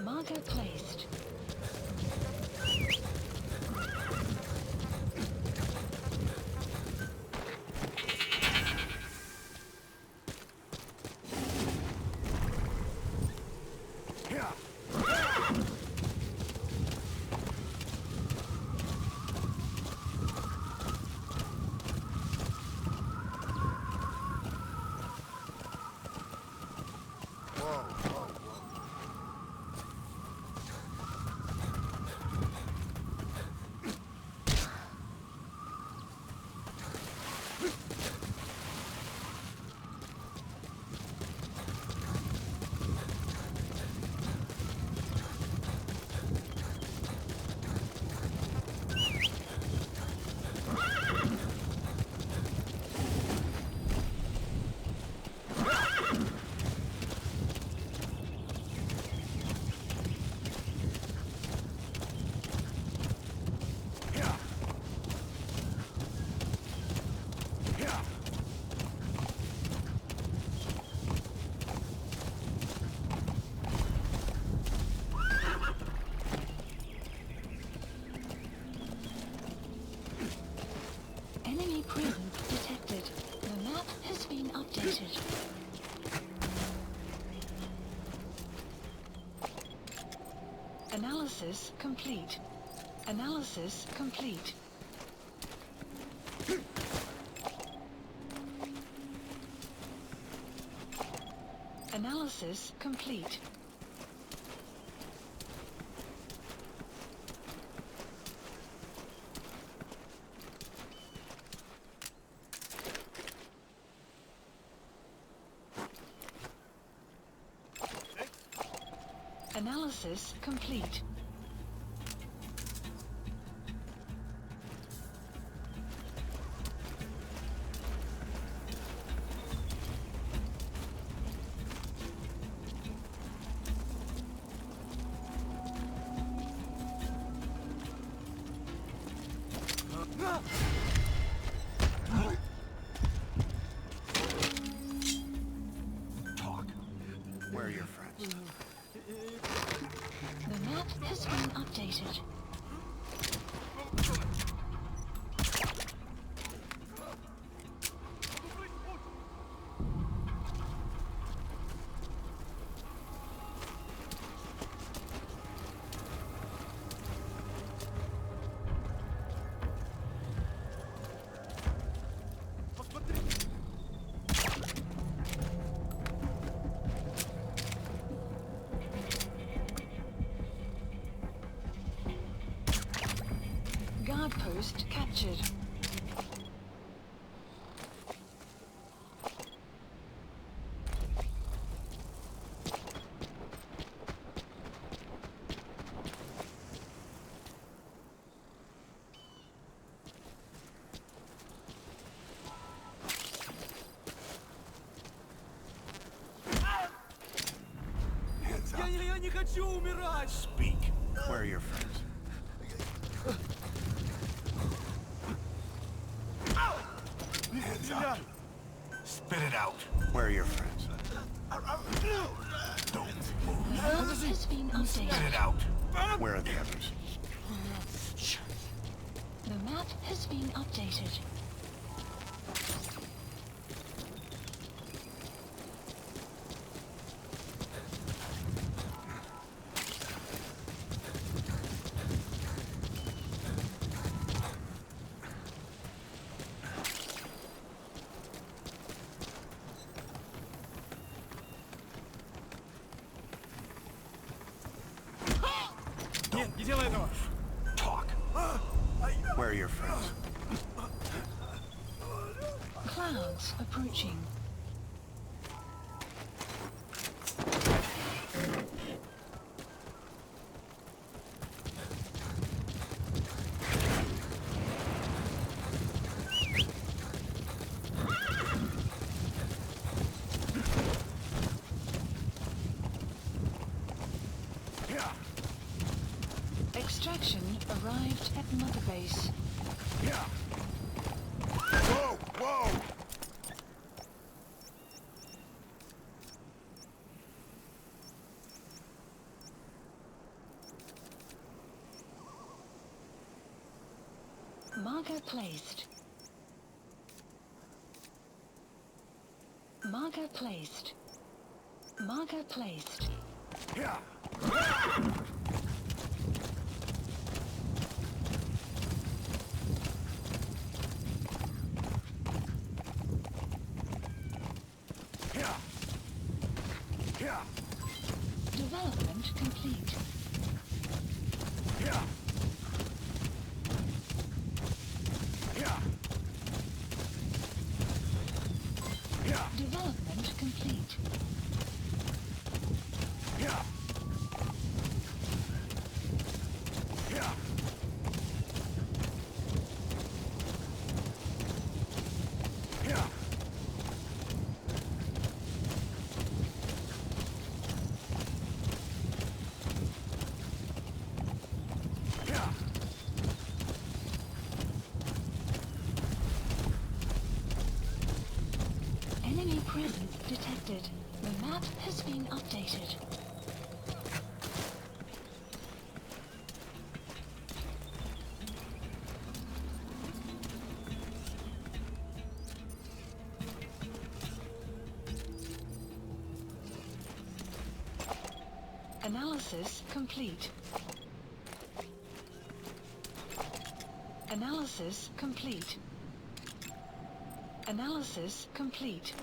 Speaker 2: Marker placed. Enemy prison detected. The map has been updated. Analysis complete. Analysis complete. Analysis complete. Analysis complete.
Speaker 8: Talk. Where are your friends?
Speaker 2: The map has been updated. Guard post captured.
Speaker 8: Hands up.
Speaker 3: Я не хочу умирать!
Speaker 8: Speak. Where are your friends? Hands up. Spit it out. Where are your friends? Don't move.
Speaker 2: The map has been
Speaker 8: Spit
Speaker 2: updated.
Speaker 8: it out. Where are the others?
Speaker 2: The map has been updated.
Speaker 8: your friends?
Speaker 2: Clouds approaching. Extraction arrived at Mother Base.
Speaker 8: Yeah. Whoa! Whoa!
Speaker 2: Marker placed. Marker placed. Marker placed.
Speaker 8: Yeah. Yeah. Yeah.
Speaker 2: Development complete.
Speaker 8: Yeah. Yeah. Yeah.
Speaker 2: Development complete.
Speaker 8: Yeah. Yeah. Yeah. Yeah.
Speaker 2: Enemy presence detected. The map has been updated. Analysis complete. Analysis complete. Analysis complete.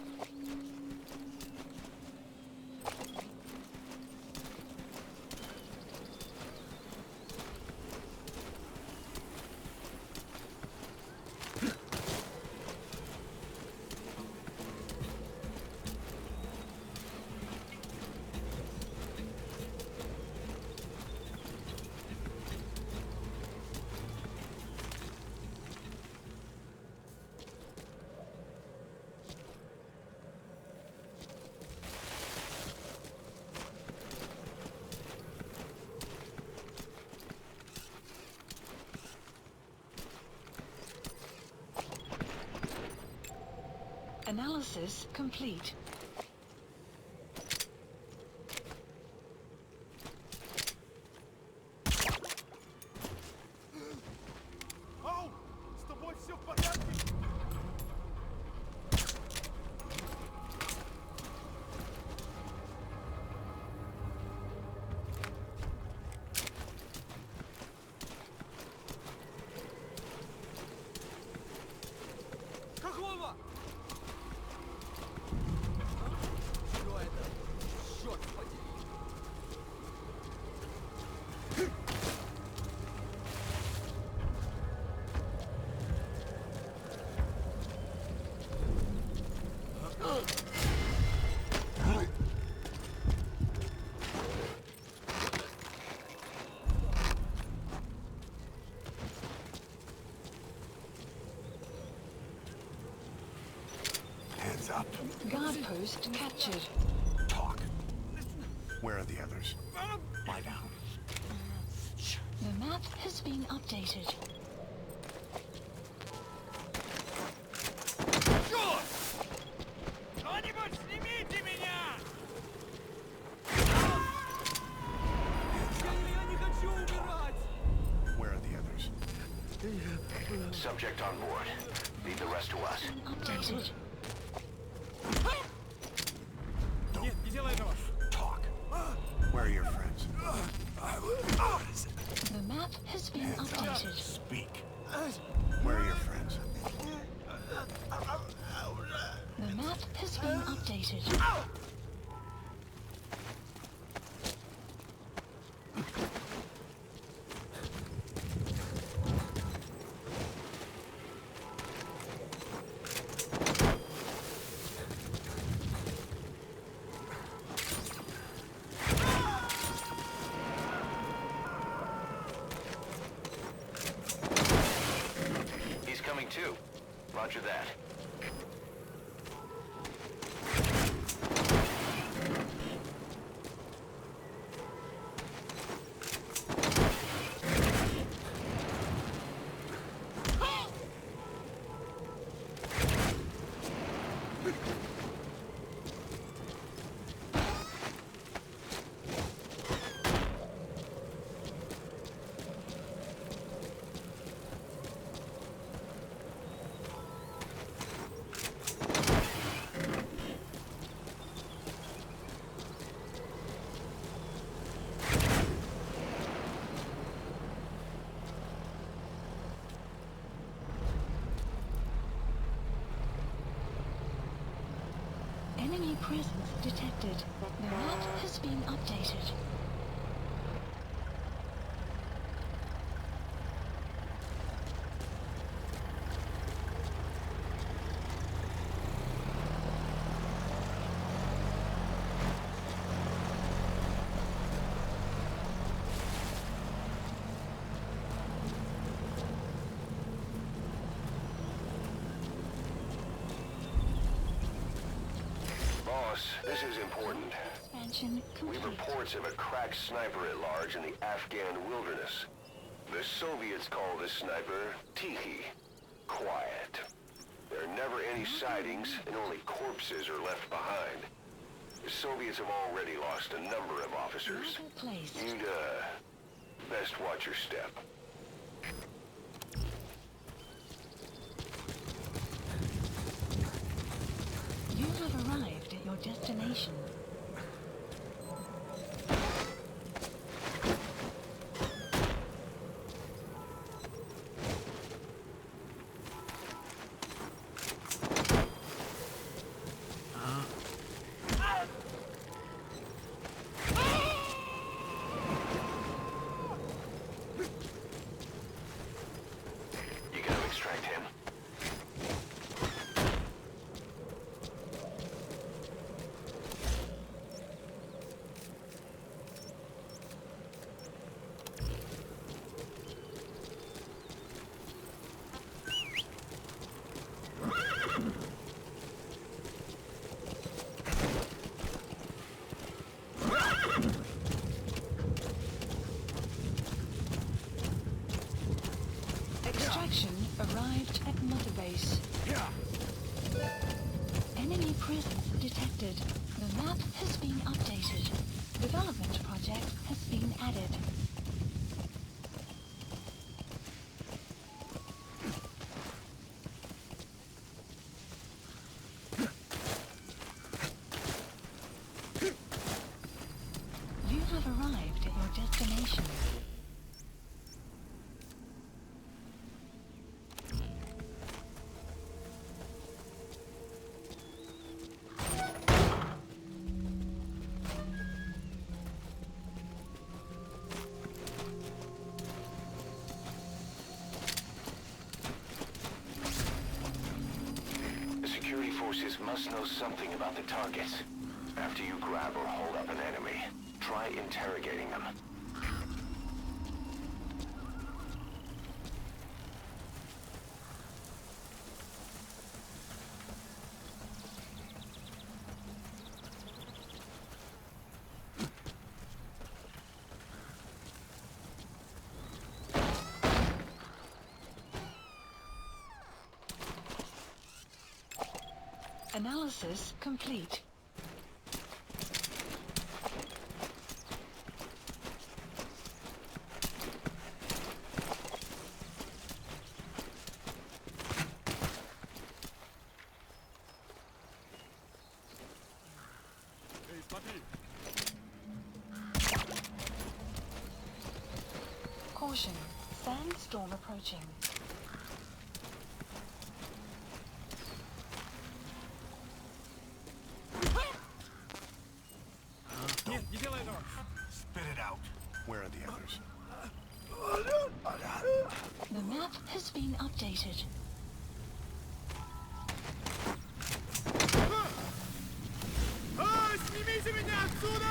Speaker 2: Analysis complete.
Speaker 3: Ау! С тобой все в порядке? Какого? Что это? Черт подери!
Speaker 8: Hands up.
Speaker 2: Guard post captured.
Speaker 8: Talk. Where are the others? Lie down.
Speaker 2: The map has been updated.
Speaker 3: Черт! Кто-нибудь снимите меня! Я не хочу умирать!
Speaker 8: Where are the others?
Speaker 1: Subject on board. Leave the rest to us.
Speaker 2: Updated.
Speaker 3: Нет, не делай этого!
Speaker 8: Talk. Where are your friends?
Speaker 2: The map has been
Speaker 8: Hands up.
Speaker 2: updated.
Speaker 8: Speak. Where are your friends?
Speaker 2: The map has been updated.
Speaker 1: Roger that.
Speaker 2: Enemy presence detected. The map has been updated.
Speaker 1: Boss, this is important.
Speaker 2: Expansion
Speaker 1: We have
Speaker 2: complete.
Speaker 1: reports of a cracked sniper at large in the Afghan wilderness. The Soviets call this sniper Tihi. Quiet. There are never any sightings, and only corpses are left behind. The Soviets have already lost a number of officers.
Speaker 2: Order placed.
Speaker 1: You'd, best watch your step.
Speaker 2: You have arrived at your destination.
Speaker 1: You gonna extract him?
Speaker 2: Extraction arrived at Mother Base. Enemy presence detected. The map has been updated. Development project has been added. You have arrived at your destination.
Speaker 1: The security forces must know something about the targets. After you grab or hold up an enemy, try interrogating them.
Speaker 2: Analysis complete.
Speaker 3: Эй, смотри!
Speaker 2: Caution. Sandstorm approaching.
Speaker 3: Нет, не делай этого!
Speaker 8: Spit it out. Where are the others?
Speaker 2: The map has been updated.
Speaker 3: Снимите меня отсюда!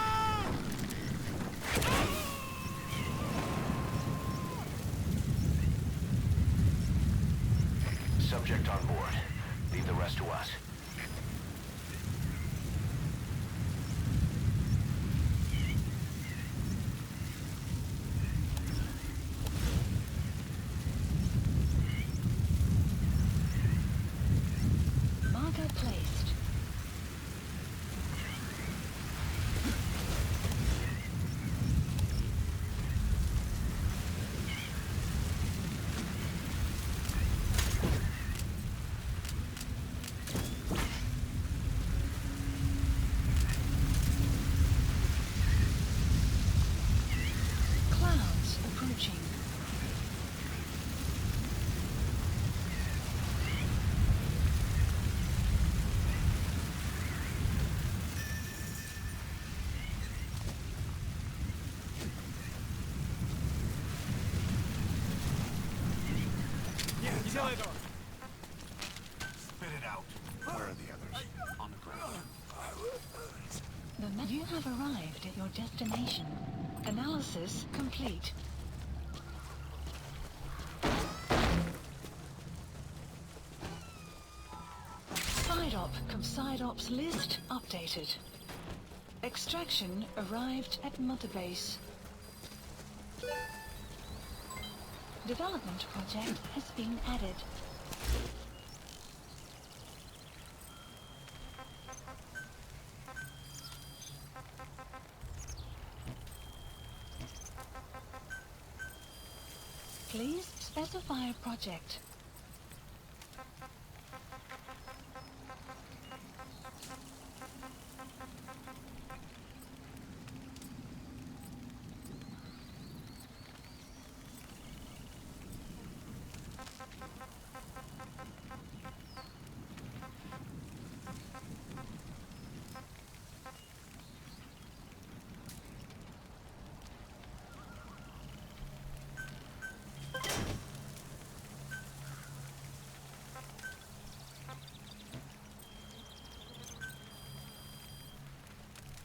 Speaker 1: Subject on board.
Speaker 8: Видел этого?
Speaker 9: Spit it out. Where are the others? On the ground.
Speaker 2: You have arrived at your destination. Analysis complete. Side-ops list updated. Extraction arrived at Mother Base. Development project has been added. Please specify a project.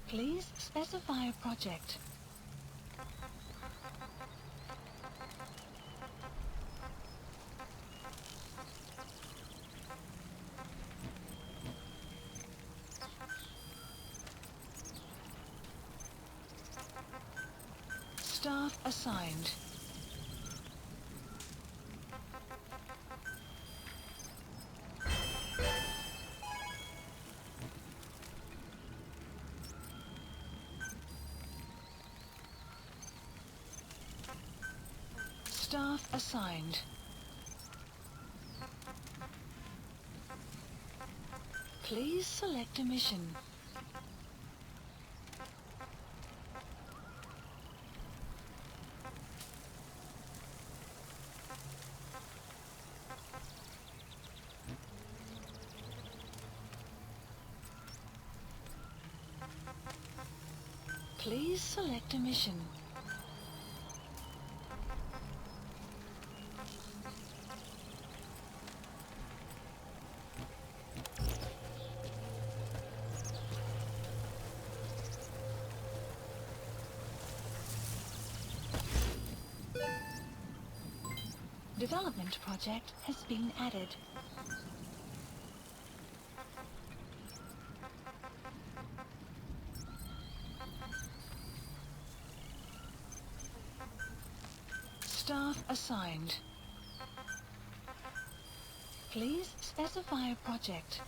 Speaker 2: Please specify a project. Staff assigned. Staff assigned. Please select a mission. Please select a mission. Development project has been added. Staff assigned. Please specify a project.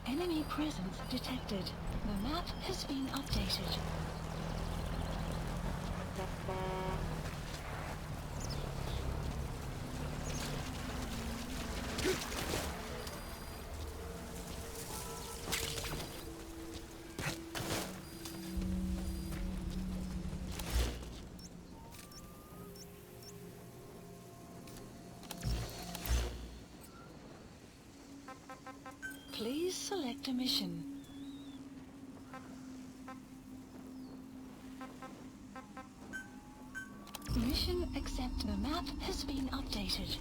Speaker 2: Enemy presence detected. The map has been updated. Please select a mission. Mission accept. The map has been updated.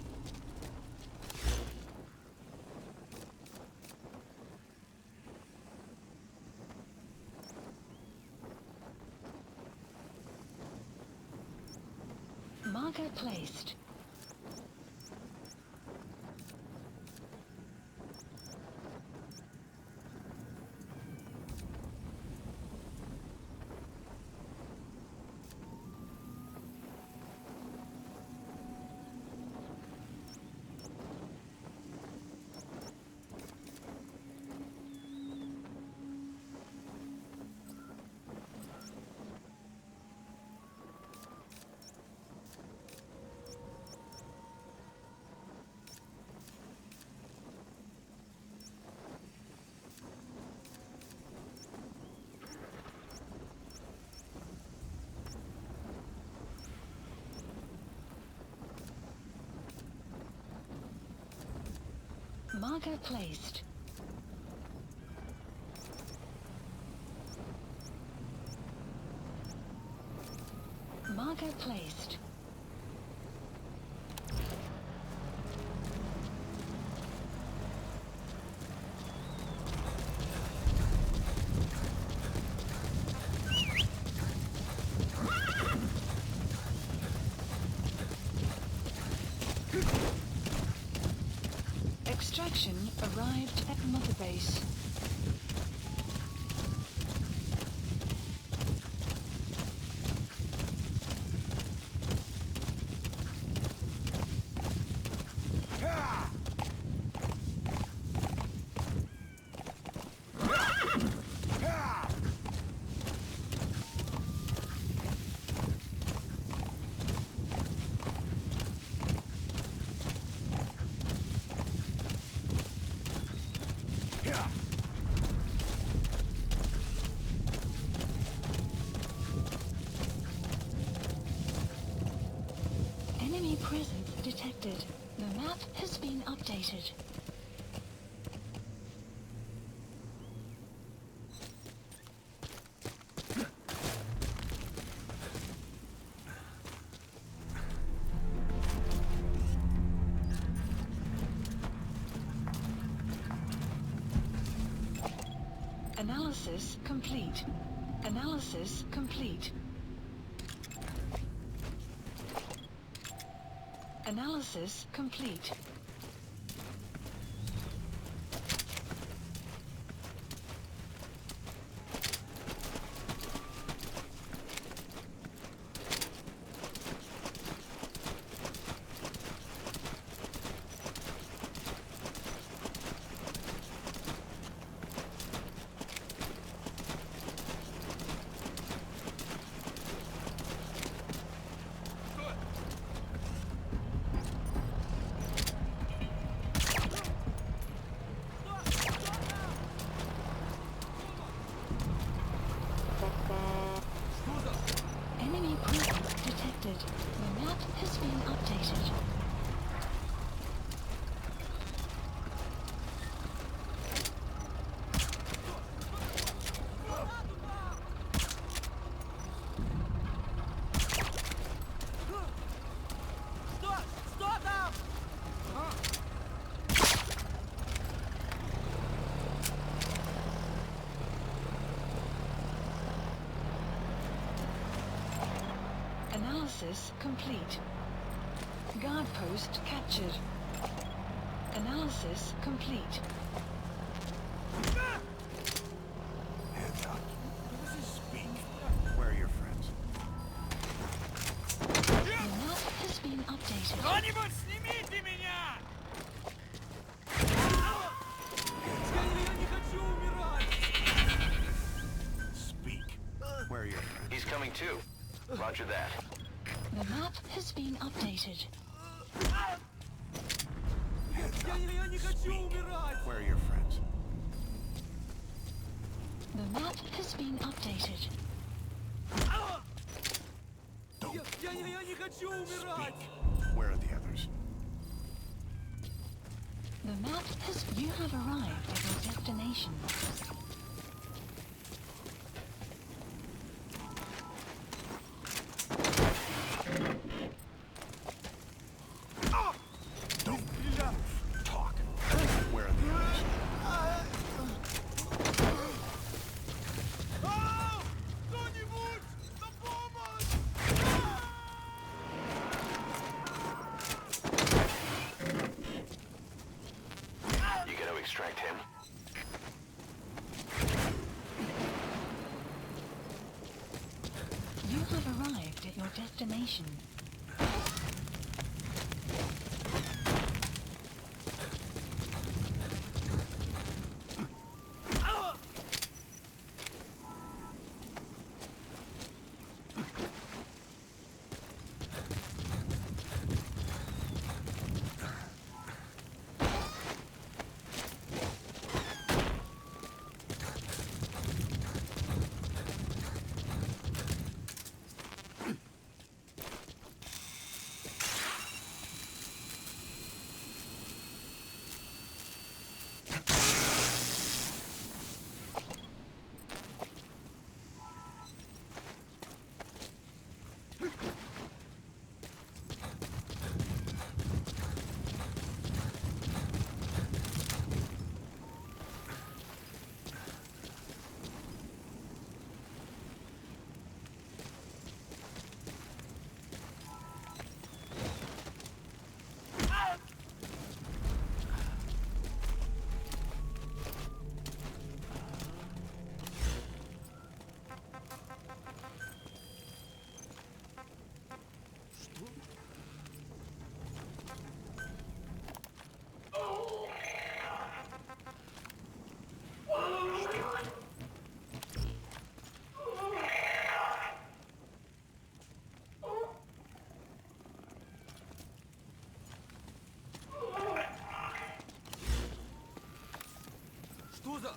Speaker 2: Marker placed. Marker placed. Marker placed. Extraction arrived at Mother Base. Enemy presence detected. The map has been updated. Analysis complete. Analysis complete. Analysis complete. Enemy presence detected. The map has been updated. Analysis complete. Guard post captured. Analysis complete.
Speaker 9: Hands up. Speak. Where are your friends?
Speaker 2: The map has been updated.
Speaker 8: Кто-нибудь снимите меня!
Speaker 3: Я не хочу умирать!
Speaker 9: Speak. Where are your friends?
Speaker 1: He's coming too. Roger that.
Speaker 2: The map has been updated.
Speaker 9: Hands up.
Speaker 3: Я не хочу умирать!
Speaker 9: Where are your friends?
Speaker 2: The map has been updated.
Speaker 9: Don't
Speaker 3: Я не хочу умирать!
Speaker 9: speak. Where are the others?
Speaker 2: The map has... You have arrived at your destination.
Speaker 9: Don't move. Talk. Where are the others?
Speaker 3: Кто-нибудь! На помощь!
Speaker 1: You gonna extract him?
Speaker 2: You have arrived at your destination.
Speaker 3: Туза!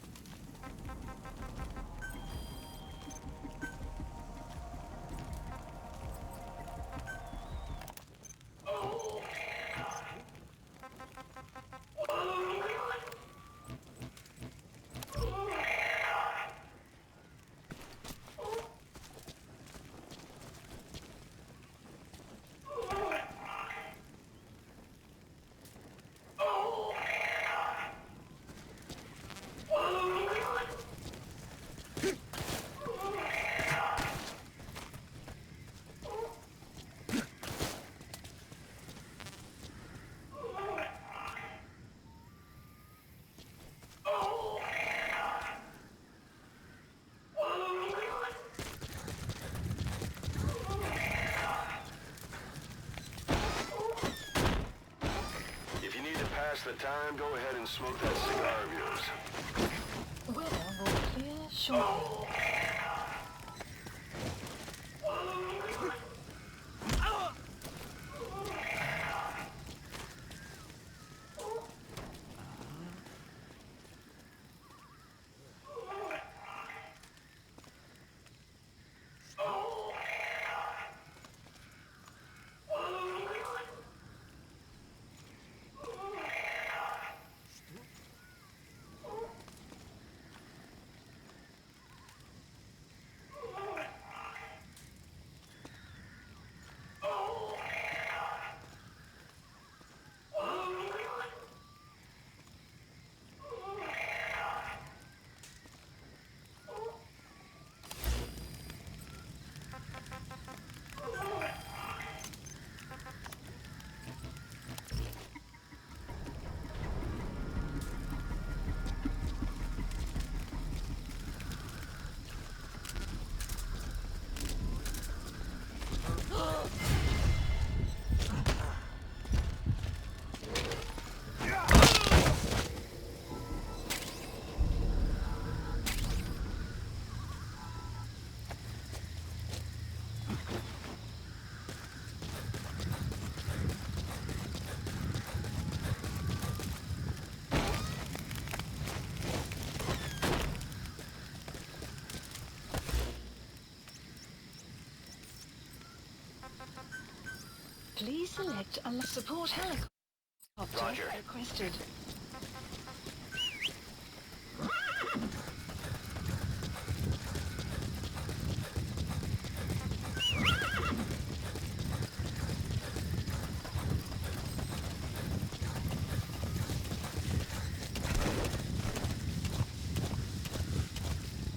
Speaker 1: If you need to pass the time, go ahead and smoke that cigar of yours.
Speaker 2: Weather will clear shortly. Please select a support helicopter
Speaker 1: Roger.
Speaker 2: requested.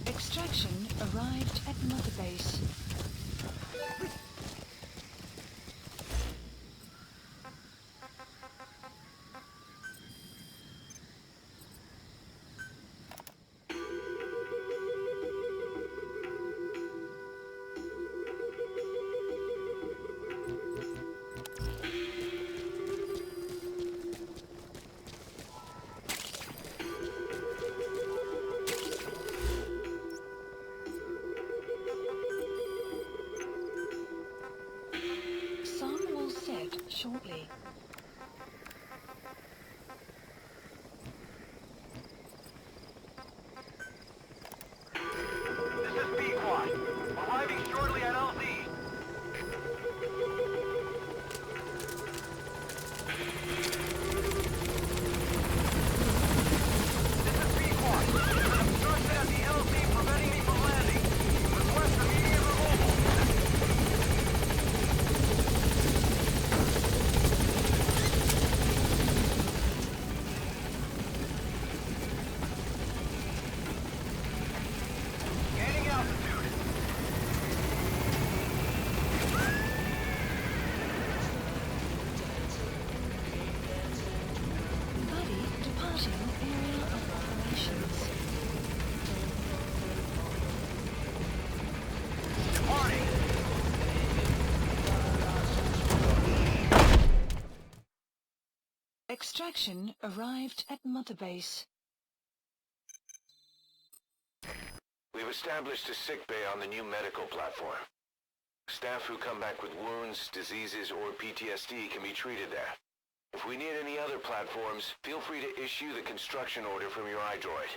Speaker 2: Extraction arrived at Mother Base. Sun will set shortly.
Speaker 1: This is B-Quad. Arriving shortly at LZ. This is B-Quad. There's an obstruction at the LZ preventing me from landing. Request immediate removal. Gaining altitude.
Speaker 2: Buddy departing area of operations.
Speaker 1: Departing.
Speaker 2: Extraction arrived at Mother Base.
Speaker 1: We've established a sick bay on the new medical platform. Staff who come back with wounds, diseases, or PTSD can be treated there. If we need any other platforms, feel free to issue the construction order from your iDroid.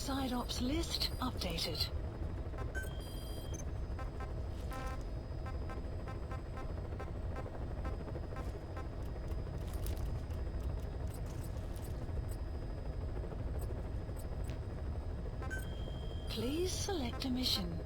Speaker 2: Side ops list updated. Please select a mission.